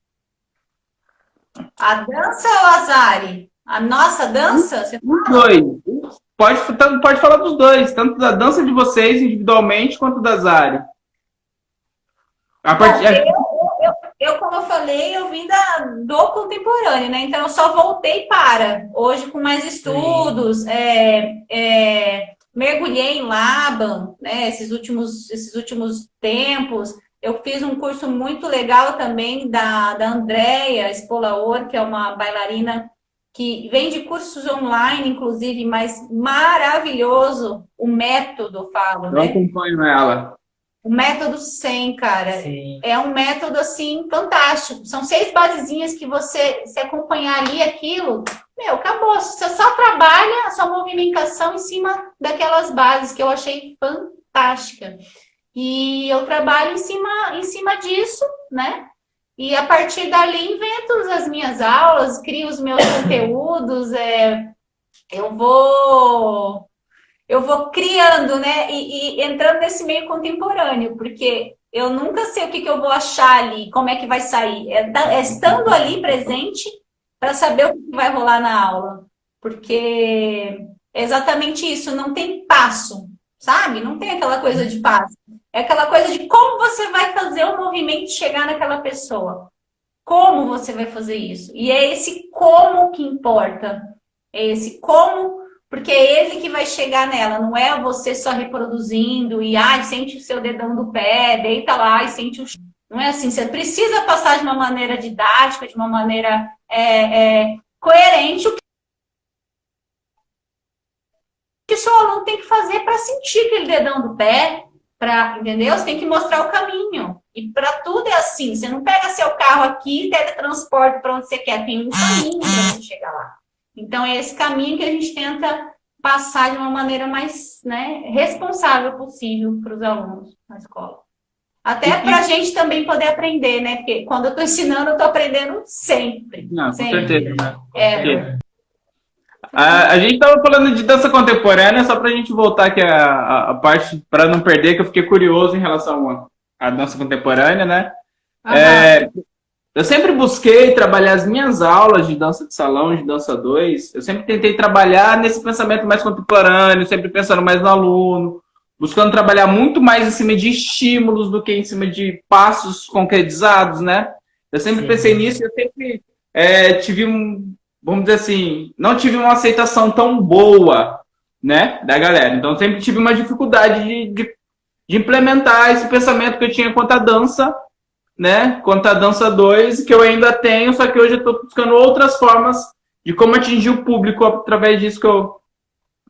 A dança ou a Zari? A nossa dança? Você Os dois. Pode falar dos dois, tanto da dança de vocês individualmente quanto da Zari. Como eu falei, eu vim do contemporâneo, né? Então eu só voltei hoje com mais estudos, mergulhei em Laban, né? Esses últimos tempos. Eu fiz um curso muito legal também da Andrea Spolaor, que é uma bailarina que vende cursos online, inclusive, mas maravilhoso o método, falo, né? Eu acompanho ela. O método 100, cara, Sim. é um método, assim, fantástico. São 6 basezinhas que você, se acompanhar ali aquilo, acabou. Você só trabalha a sua movimentação em cima daquelas bases que eu achei fantástica. E eu trabalho em cima disso, né? E a partir dali invento as minhas aulas, crio os meus conteúdos, eu vou criando, né? E entrando nesse meio contemporâneo, porque eu nunca sei o que eu vou achar ali, como é que vai sair. Estando ali presente para saber o que vai rolar na aula. Porque é exatamente isso, não tem passo, sabe? Não tem aquela coisa de passo. É aquela coisa de como você vai fazer o movimento chegar naquela pessoa. Como você vai fazer isso? E é esse como que importa. É esse como, porque é ele que vai chegar nela. Não é você só reproduzindo e sente o seu dedão do pé, deita lá e sente o chão. Não é assim. Você precisa passar de uma maneira didática, de uma maneira coerente o que o seu aluno tem que fazer para sentir aquele dedão do pé. Entendeu? Você tem que mostrar o caminho. E para tudo é assim. Você não pega seu carro aqui e teletransporta para onde você quer. Tem um caminho para você chegar lá. Então, é esse caminho que a gente tenta passar de uma maneira mais, né, responsável possível para os alunos na escola. Até para a gente também poder aprender, né? Porque quando eu estou ensinando, eu estou aprendendo sempre. Não, com sempre. certeza. Né? A gente estava falando de dança contemporânea, só para a gente voltar aqui a parte, para não perder, que eu fiquei curioso em relação à dança contemporânea, né? Eu sempre busquei trabalhar as minhas aulas de dança de salão, de dança 2, eu sempre tentei trabalhar nesse pensamento mais contemporâneo, sempre pensando mais no aluno, buscando trabalhar muito mais em cima de estímulos do que em cima de passos concretizados, né? Eu sempre pensei nisso, eu sempre tive vamos dizer assim, não tive uma aceitação tão boa, né, da galera. Então, eu sempre tive uma dificuldade de implementar esse pensamento que eu tinha quanto à dança, né, quanto à dança 2, que eu ainda tenho, só que hoje eu estou buscando outras formas de como atingir o público através disso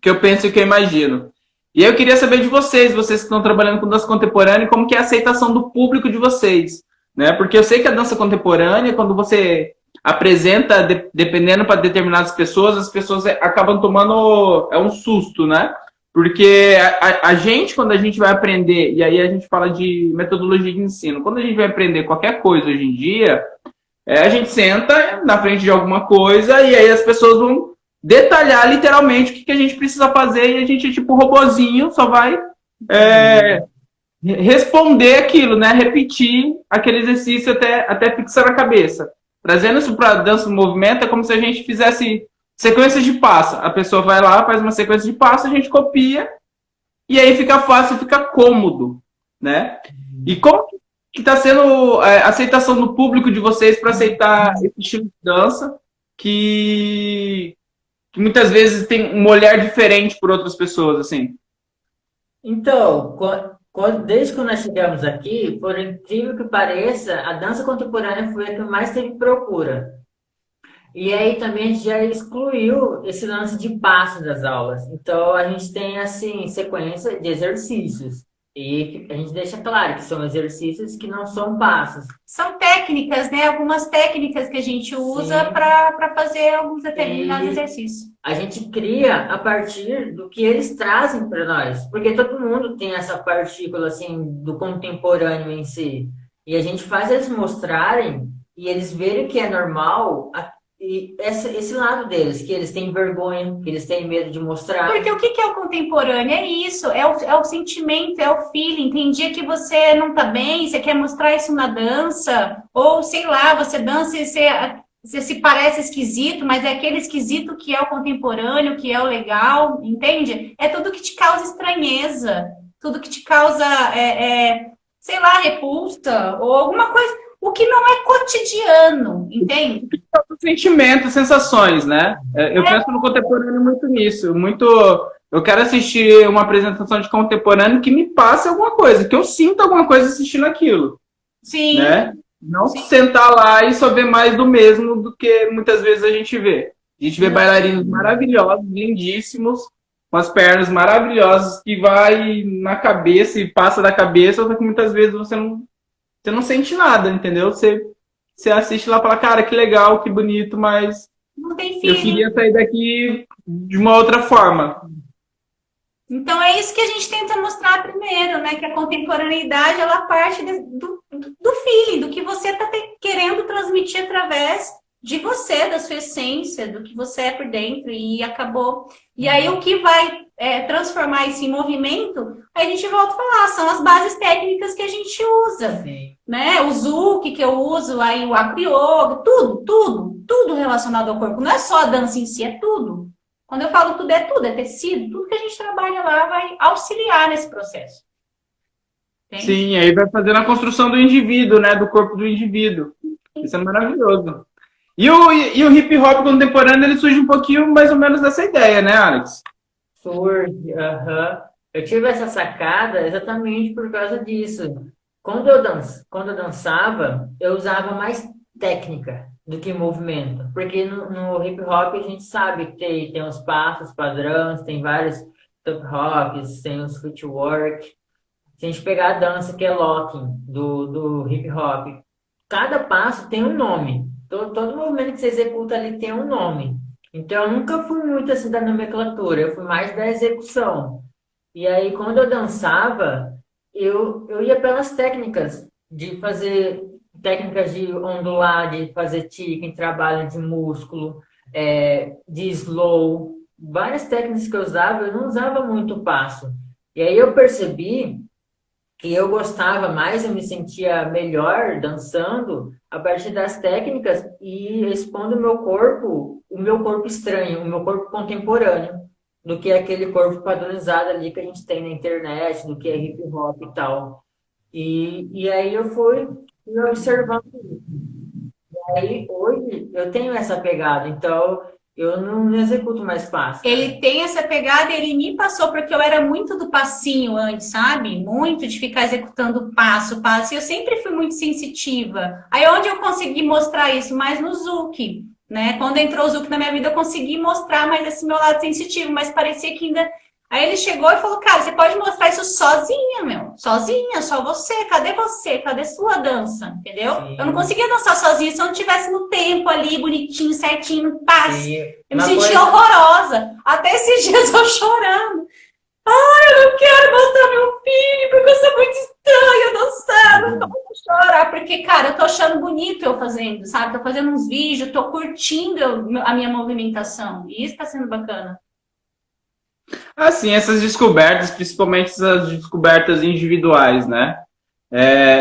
que eu penso e que eu imagino. E aí eu queria saber de vocês que estão trabalhando com dança contemporânea, como que é a aceitação do público de vocês, né? Porque eu sei que a dança contemporânea, quando você apresenta, dependendo para determinadas pessoas, as pessoas acabam tomando um susto, né? Porque a gente, quando a gente vai aprender, e aí a gente fala de metodologia de ensino, quando a gente vai aprender qualquer coisa hoje em dia, a gente senta na frente de alguma coisa e aí as pessoas vão detalhar literalmente o que a gente precisa fazer e a gente, tipo, robozinho, só vai responder aquilo, né? Repetir aquele exercício até fixar na cabeça. Trazendo isso para dança do movimento, é como se a gente fizesse sequências de passo. A pessoa vai lá, faz uma sequência de passo, a gente copia e aí fica fácil, fica cômodo, né? E como que está sendo a aceitação do público de vocês para aceitar esse estilo de dança que muitas vezes tem um olhar diferente por outras pessoas, assim? Então, desde que nós chegamos aqui, por incrível que pareça, a dança contemporânea foi a que mais teve procura. E aí também a gente já excluiu esse lance de passos das aulas. Então a gente tem assim sequência de exercícios. E a gente deixa claro que são exercícios que não são passos. São técnicas, né? Algumas técnicas que a gente usa para fazer alguns determinados exercícios. A gente cria a partir do que eles trazem para nós. Porque todo mundo tem essa partícula assim do contemporâneo em si. E a gente faz eles mostrarem e eles verem que é normal. E esse lado deles, que eles têm vergonha, que eles têm medo de mostrar. Porque o que é o contemporâneo? É isso, é o sentimento, é o feeling. Tem dia que você não tá bem, você quer mostrar isso na dança, ou sei lá, você dança e você se parece esquisito, mas é aquele esquisito que é o contemporâneo, que é o legal, entende? É tudo que te causa estranheza, tudo que te causa, sei lá, repulsa, ou alguma coisa. O que não é cotidiano, entende? Sentimentos, sensações, né? Eu penso no contemporâneo muito nisso. Eu quero assistir uma apresentação de contemporâneo que me passe alguma coisa, que eu sinta alguma coisa assistindo aquilo. Sim. Né? Não sentar lá e só ver mais do mesmo do que muitas vezes a gente vê. A gente vê bailarinos maravilhosos, lindíssimos, com as pernas maravilhosas, que vai na cabeça e passa da cabeça, só que muitas vezes você não sente nada, entendeu? Você assiste lá e fala, cara, que legal, que bonito, mas não tem eu queria sair daqui de uma outra forma. Então é isso que a gente tenta mostrar primeiro, né? Que a contemporaneidade, ela parte do feeling, do que você está querendo transmitir através de você, da sua essência, do que você é por dentro, e acabou. E aí o que vai transformar isso em movimento, aí a gente volta a falar, são as bases técnicas que a gente usa. Sim. Né? O Zouk que eu uso, aí o Acro-Yoga, tudo relacionado ao corpo. Não é só a dança em si, é tudo. Quando eu falo tudo, é tecido, tudo que a gente trabalha lá vai auxiliar nesse processo. Entende? Sim, aí vai fazendo a construção do indivíduo, né? Do corpo do indivíduo. Isso é maravilhoso. E o hip hop contemporâneo, ele surge um pouquinho mais ou menos dessa ideia, né, Alex? Surge, Eu tive essa sacada exatamente por causa disso. Quando eu dançava, eu usava mais técnica do que movimento. Porque no hip hop a gente sabe que tem os passos padrões, tem vários top hops, tem os footwork. Se a gente pegar a dança que é locking do hip hop, cada passo tem um nome. Todo movimento que você executa ali tem um nome. Então eu nunca fui muito assim da nomenclatura, eu fui mais da execução. E aí quando eu dançava, eu ia pelas técnicas de fazer técnicas de ondular, de fazer ticking, trabalho de músculo, de slow, várias técnicas que eu usava, eu não usava muito passo. E aí eu percebi que eu gostava mais, eu me sentia melhor dançando a partir das técnicas e expondo o meu corpo estranho, o meu corpo contemporâneo, do que aquele corpo padronizado ali que a gente tem na internet, do que é hip hop e tal. E aí eu fui observando isso. E aí hoje eu tenho essa pegada, então eu não executo mais passo. Ele tem essa pegada e ele me passou, porque eu era muito do passinho antes, sabe? Muito de ficar executando passo, passo. E eu sempre fui muito sensitiva. Aí onde eu consegui mostrar isso? Mais no Zuki, né? Quando entrou o Zuki na minha vida, eu consegui mostrar mais esse meu lado sensitivo, mas parecia que ainda... Aí ele chegou e falou, cara, você pode mostrar isso sozinha, meu. Sozinha, só você. Cadê você? Cadê sua dança? Entendeu? Sim. Eu não conseguia dançar sozinha se eu não tivesse no tempo ali, bonitinho, certinho, no passo. Sim. Eu me Uma sentia coisa- horrorosa. Até esses dias eu chorando. Ai, eu não quero mostrar meu filho, porque eu sou muito estranha dançando. Não posso chorar, porque, cara, eu tô achando bonito eu fazendo, sabe? Tô fazendo uns vídeos, tô curtindo a minha movimentação. E isso tá sendo bacana. Assim, essas descobertas, principalmente essas descobertas individuais, né?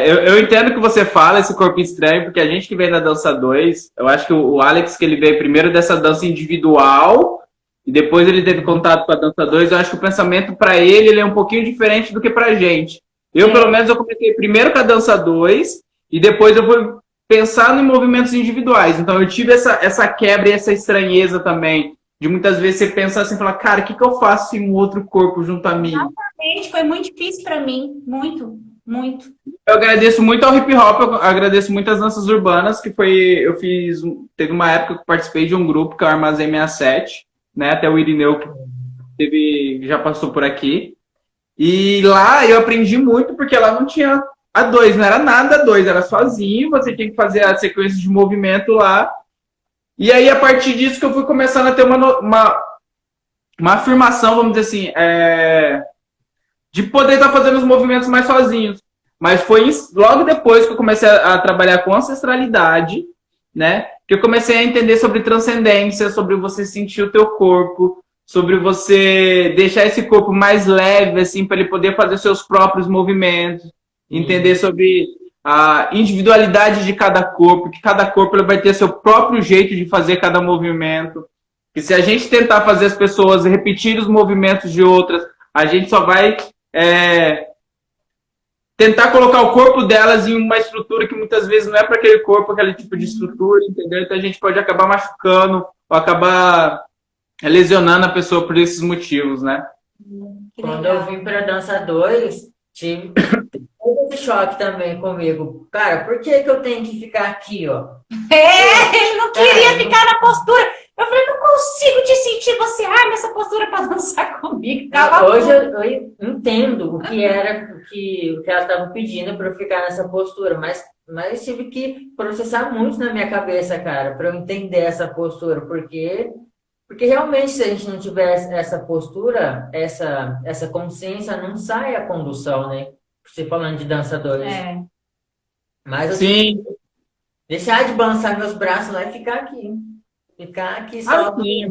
Eu entendo que você fala esse corpo estranho, porque a gente que vem da dança 2, eu acho que o Alex, que ele veio primeiro dessa dança individual, e depois ele teve contato com a dança 2, eu acho que o pensamento para ele é um pouquinho diferente do que pra gente. Eu, pelo menos, eu comecei primeiro com a dança 2, e depois eu fui pensando em movimentos individuais. Então eu tive essa quebra e essa estranheza também, de muitas vezes você pensar assim, falar, cara, o que eu faço em um outro corpo junto a mim? Exatamente, foi muito difícil pra mim. Muito, muito. Eu agradeço muito ao hip hop, eu agradeço muito às danças urbanas, teve uma época que eu participei de um grupo, que é o Armazém 67, né, até o Irineu, que já passou por aqui, e lá eu aprendi muito, porque lá não tinha a 2, não era nada a 2, era sozinho, você tinha que fazer a sequência de movimento lá, e aí a partir disso que eu fui começando a ter uma afirmação, vamos dizer assim, de poder estar fazendo os movimentos mais sozinhos. Mas foi logo depois que eu comecei a trabalhar com ancestralidade, né? Que eu comecei a entender sobre transcendência, sobre você sentir o teu corpo, sobre você deixar esse corpo mais leve, assim, para ele poder fazer seus próprios movimentos, entender sobre a individualidade de cada corpo, que cada corpo ele vai ter seu próprio jeito de fazer cada movimento. Que se a gente tentar fazer as pessoas repetir os movimentos de outras, a gente só vai tentar colocar o corpo delas em uma estrutura que muitas vezes não é para aquele corpo, aquele tipo de estrutura, entendeu? Então a gente pode acabar machucando ou acabar lesionando a pessoa por esses motivos, né? Que Quando legal. eu vim pra dança 2, tive esse choque também comigo. Cara, por que eu tenho que ficar aqui, ó? Ele não queria ficar na postura. Eu falei, não consigo te sentir você. Ai, essa postura pra dançar comigo. Hoje eu entendo o que ela estava pedindo para eu ficar nessa postura, mas tive que processar muito na minha cabeça, cara, para eu entender essa postura, porque realmente se a gente não tiver essa postura, essa consciência, não sai a condução, né? Você falando de dança 2. Mas eu tive que deixar de balançar meus braços lá e ficar aqui. Ficar aqui só. Sim,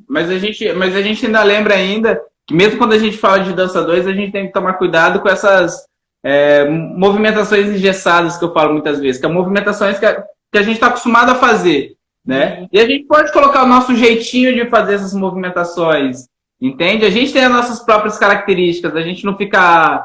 mas a gente ainda lembra ainda que mesmo quando a gente fala de dança 2, a gente tem que tomar cuidado com essas movimentações engessadas que eu falo muitas vezes, que são movimentações que a gente está acostumado a fazer, né? E a gente pode colocar o nosso jeitinho de fazer essas movimentações, entende? A gente tem as nossas próprias características, a gente não fica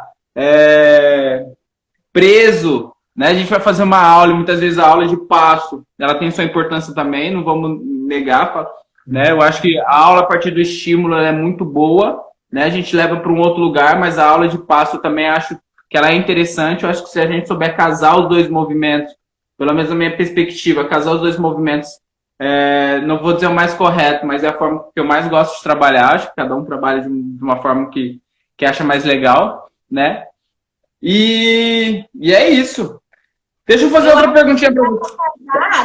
preso, né? A gente vai fazer uma aula, e muitas vezes a aula de passo, ela tem sua importância também, não vamos negar, né? Eu acho que a aula a partir do estímulo ela é muito boa, né? A gente leva para um outro lugar, mas a aula de passo eu também acho que ela é interessante. Eu acho que se a gente souber casar os dois movimentos, pelo menos na minha perspectiva, casar os dois movimentos, não vou dizer o mais correto, mas é a forma que eu mais gosto de trabalhar. Acho que cada um trabalha de uma forma que acha mais legal, né? E é isso. Deixa eu fazer outra perguntinha para você.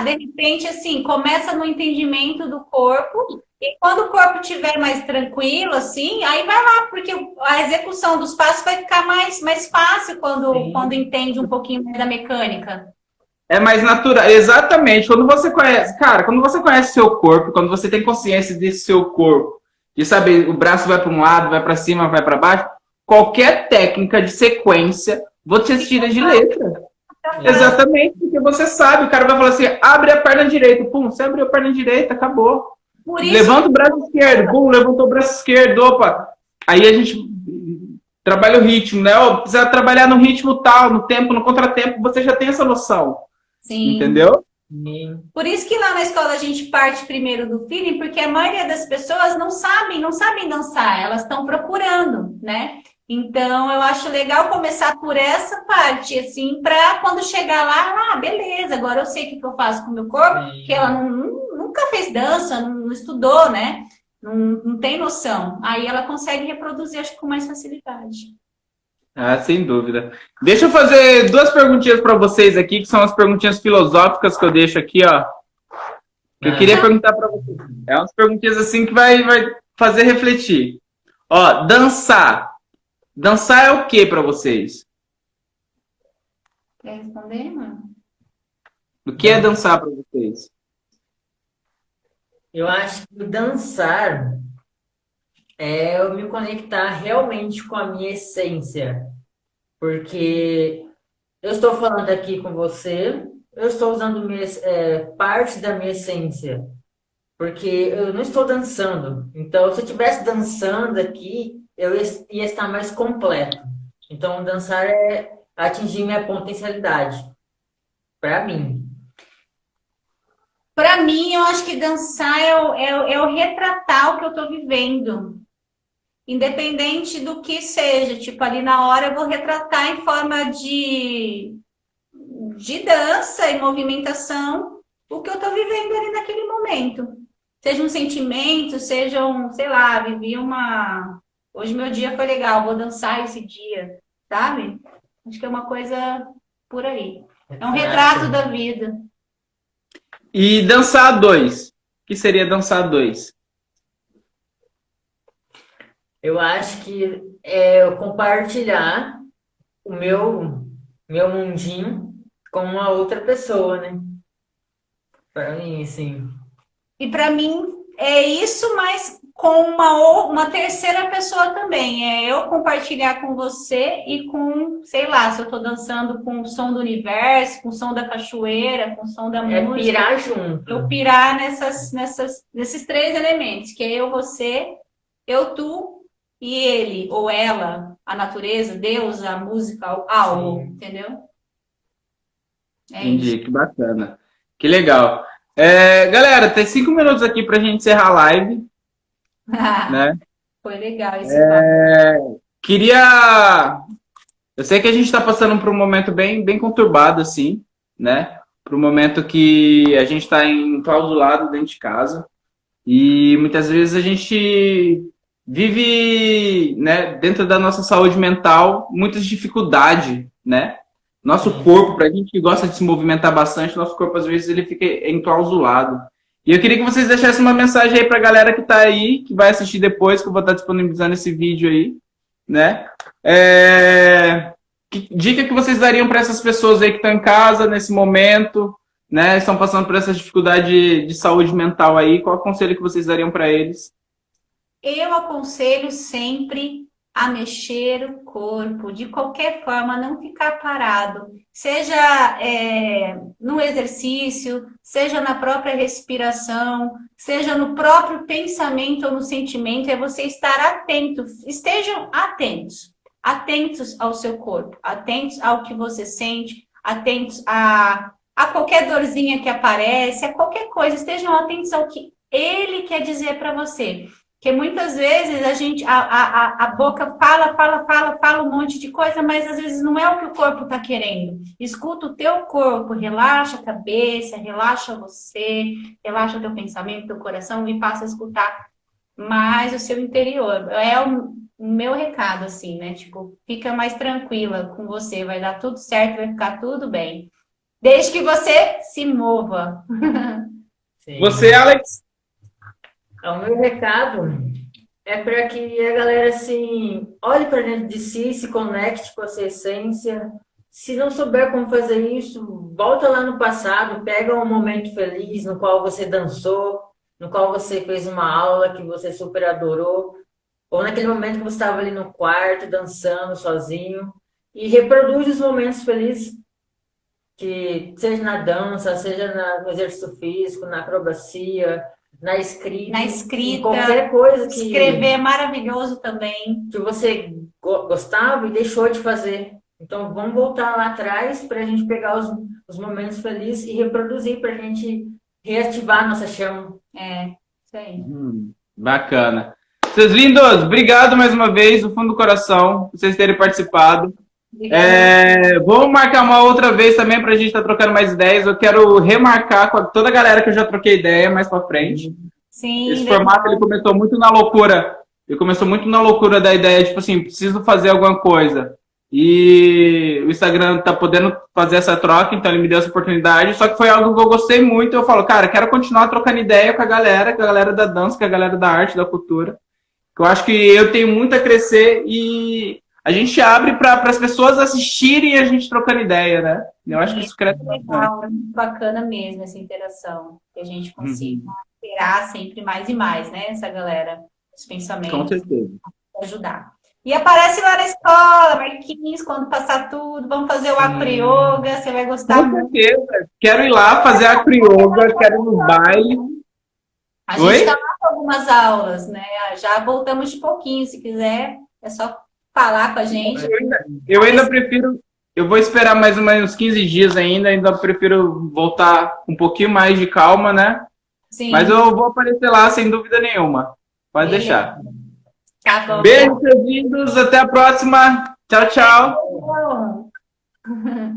De repente, assim, começa no entendimento do corpo e quando o corpo estiver mais tranquilo, assim, aí vai lá, porque a execução dos passos vai ficar mais fácil quando entende um pouquinho mais da mecânica. É mais natural, exatamente. Quando você conhece seu corpo, quando você tem consciência desse seu corpo, de saber o braço vai para um lado, vai para cima, vai para baixo, qualquer técnica de sequência, você tira de letra. Exatamente, porque você sabe, o cara vai falar assim, abre a perna direita, pum, você abriu a perna direita, acabou. Por isso, Levanta o braço esquerdo, pum, levantou o braço esquerdo, opa. Aí a gente trabalha o ritmo, né? Precisa trabalhar no ritmo tal, no tempo, no contratempo, você já tem essa noção. sim. Entendeu? Sim. Por isso que lá na escola a gente parte primeiro do feeling, porque a maioria das pessoas não sabem dançar, elas estão procurando, né? Então eu acho legal começar por essa parte, assim, para quando chegar lá, beleza, agora eu sei o que eu faço com o meu corpo, que ela Sim. nunca fez dança, não estudou, né? Não tem noção. Aí ela consegue reproduzir, acho que com mais facilidade. Ah, sem dúvida. Deixa eu fazer duas perguntinhas para vocês aqui, que são as perguntinhas filosóficas que eu deixo aqui, ó. Que eu queria Ah, perguntar para vocês. É umas perguntinhas assim que vai fazer refletir. Ó, dançar. Dançar é o que para vocês? Quer responder, mano? O que é dançar para vocês? eu acho que dançar é eu me conectar realmente com a minha essência. Porque eu estou falando aqui com você, eu estou usando parte da minha essência. Porque eu não estou dançando. Então, se eu estivesse dançando aqui, ia estar mais completo. Então, dançar é atingir minha potencialidade. Para mim. Para mim, eu acho que dançar é o retratar o que eu estou vivendo. Independente do que seja, tipo, ali na hora eu vou retratar em forma de dança e movimentação o que eu estou vivendo ali naquele momento. Seja um sentimento, seja um, sei lá, vivi uma. Hoje meu dia foi legal, vou dançar esse dia, sabe? Acho que é uma coisa por aí. É um retrato da vida. E dançar a dois. O que seria dançar a dois? Eu acho que é eu compartilhar o meu mundinho com uma outra pessoa, né? Para mim, assim. E para mim é isso, mas com uma terceira pessoa também. É eu compartilhar com você e com, sei lá, se eu estou dançando com o som do universo, com o som da cachoeira, com o som da música. Pirar junto. Eu pirar nesses três elementos, que é eu, você, eu, tu e ele, ou ela, a natureza, Deus, a música, algo, entendeu? É Entendi, que bacana. Que legal. Galera, tem 5 minutos aqui pra gente encerrar a live, né? Foi legal esse papo. Queria. Eu sei que a gente está passando por um momento bem conturbado, assim, né? Por um momento que a gente está enclausurado dentro de casa. E muitas vezes a gente vive, né, dentro da nossa saúde mental, muitas dificuldades, né? Nosso corpo, para a gente que gosta de se movimentar bastante, nosso corpo às vezes ele fica enclausulado. E eu queria que vocês deixassem uma mensagem aí para a galera que está aí, que vai assistir depois, que eu vou estar disponibilizando esse vídeo aí, né? Que dica que vocês dariam para essas pessoas aí que estão em casa nesse momento, né? Estão passando por essa dificuldade de saúde mental aí? Qual é o conselho que vocês dariam para eles? Eu aconselho sempre a mexer o corpo, de qualquer forma, não ficar parado. Seja no exercício, seja na própria respiração, seja no próprio pensamento ou no sentimento, é você estar atento. Estejam atentos. Atentos ao seu corpo, atentos ao que você sente, atentos a qualquer dorzinha que aparece, a qualquer coisa. Estejam atentos ao que ele quer dizer para você. Porque muitas vezes a boca fala um monte de coisa, mas às vezes não é o que o corpo está querendo. Escuta o teu corpo, relaxa a cabeça, relaxa você, relaxa o teu pensamento, teu coração e passa a escutar mais o seu interior. É o meu recado, assim, né? Tipo, fica mais tranquila com você, vai dar tudo certo, vai ficar tudo bem. Desde que você se mova. Sim. Você, Alex? O meu recado é para que a galera assim, olhe para dentro de si, se conecte com a sua essência. Se não souber como fazer isso, volta lá no passado, pega um momento feliz no qual você dançou, no qual você fez uma aula que você super adorou, ou naquele momento que você estava ali no quarto dançando sozinho, e reproduz os momentos felizes, que seja na dança, seja no exercício físico, na acrobacia, na escrita, em qualquer coisa que escrever é maravilhoso também, que você gostava e deixou de fazer. Então vamos voltar lá atrás para a gente pegar os momentos felizes e reproduzir para a gente reativar a nossa chama. Isso aí. Bacana. Seus lindos, obrigado mais uma vez, do fundo do coração, por vocês terem participado. Vamos marcar uma outra vez também para a gente estar trocando mais ideias. Eu quero remarcar com toda a galera que eu já troquei ideia mais para frente. Sim, esse formato ele começou muito na loucura. Ele começou muito na loucura da ideia, tipo assim, preciso fazer alguma coisa. E o Instagram tá podendo fazer essa troca, então ele me deu essa oportunidade. Só que foi algo que eu gostei muito. Eu falo, cara, quero continuar trocando ideia com a galera da dança, com a galera da arte, da cultura. Eu acho que eu tenho muito a crescer e a gente abre para as pessoas assistirem a gente trocando ideia, né? Eu acho que isso cresce bastante. Legal, é muito bacana mesmo essa interação, que a gente consiga esperar sempre mais e mais, né? Essa galera, os pensamentos. Com certeza. Ajudar. E aparece lá na escola, Marquinhos, quando passar tudo, vamos fazer o acro yoga, você vai gostar Com muito. certeza. Quero ir lá fazer acro yoga, quero ir no baile. A gente está lá com algumas aulas, né? Já voltamos de pouquinho, se quiser, é só falar com a gente. Eu ainda prefiro, eu vou esperar mais ou menos uns 15 dias ainda prefiro voltar com um pouquinho mais de calma, né? Sim. Mas eu vou aparecer lá sem dúvida nenhuma. Pode deixar. Tá bom. Beijo, seus lindos. Até a próxima. Tchau, tchau. Bom.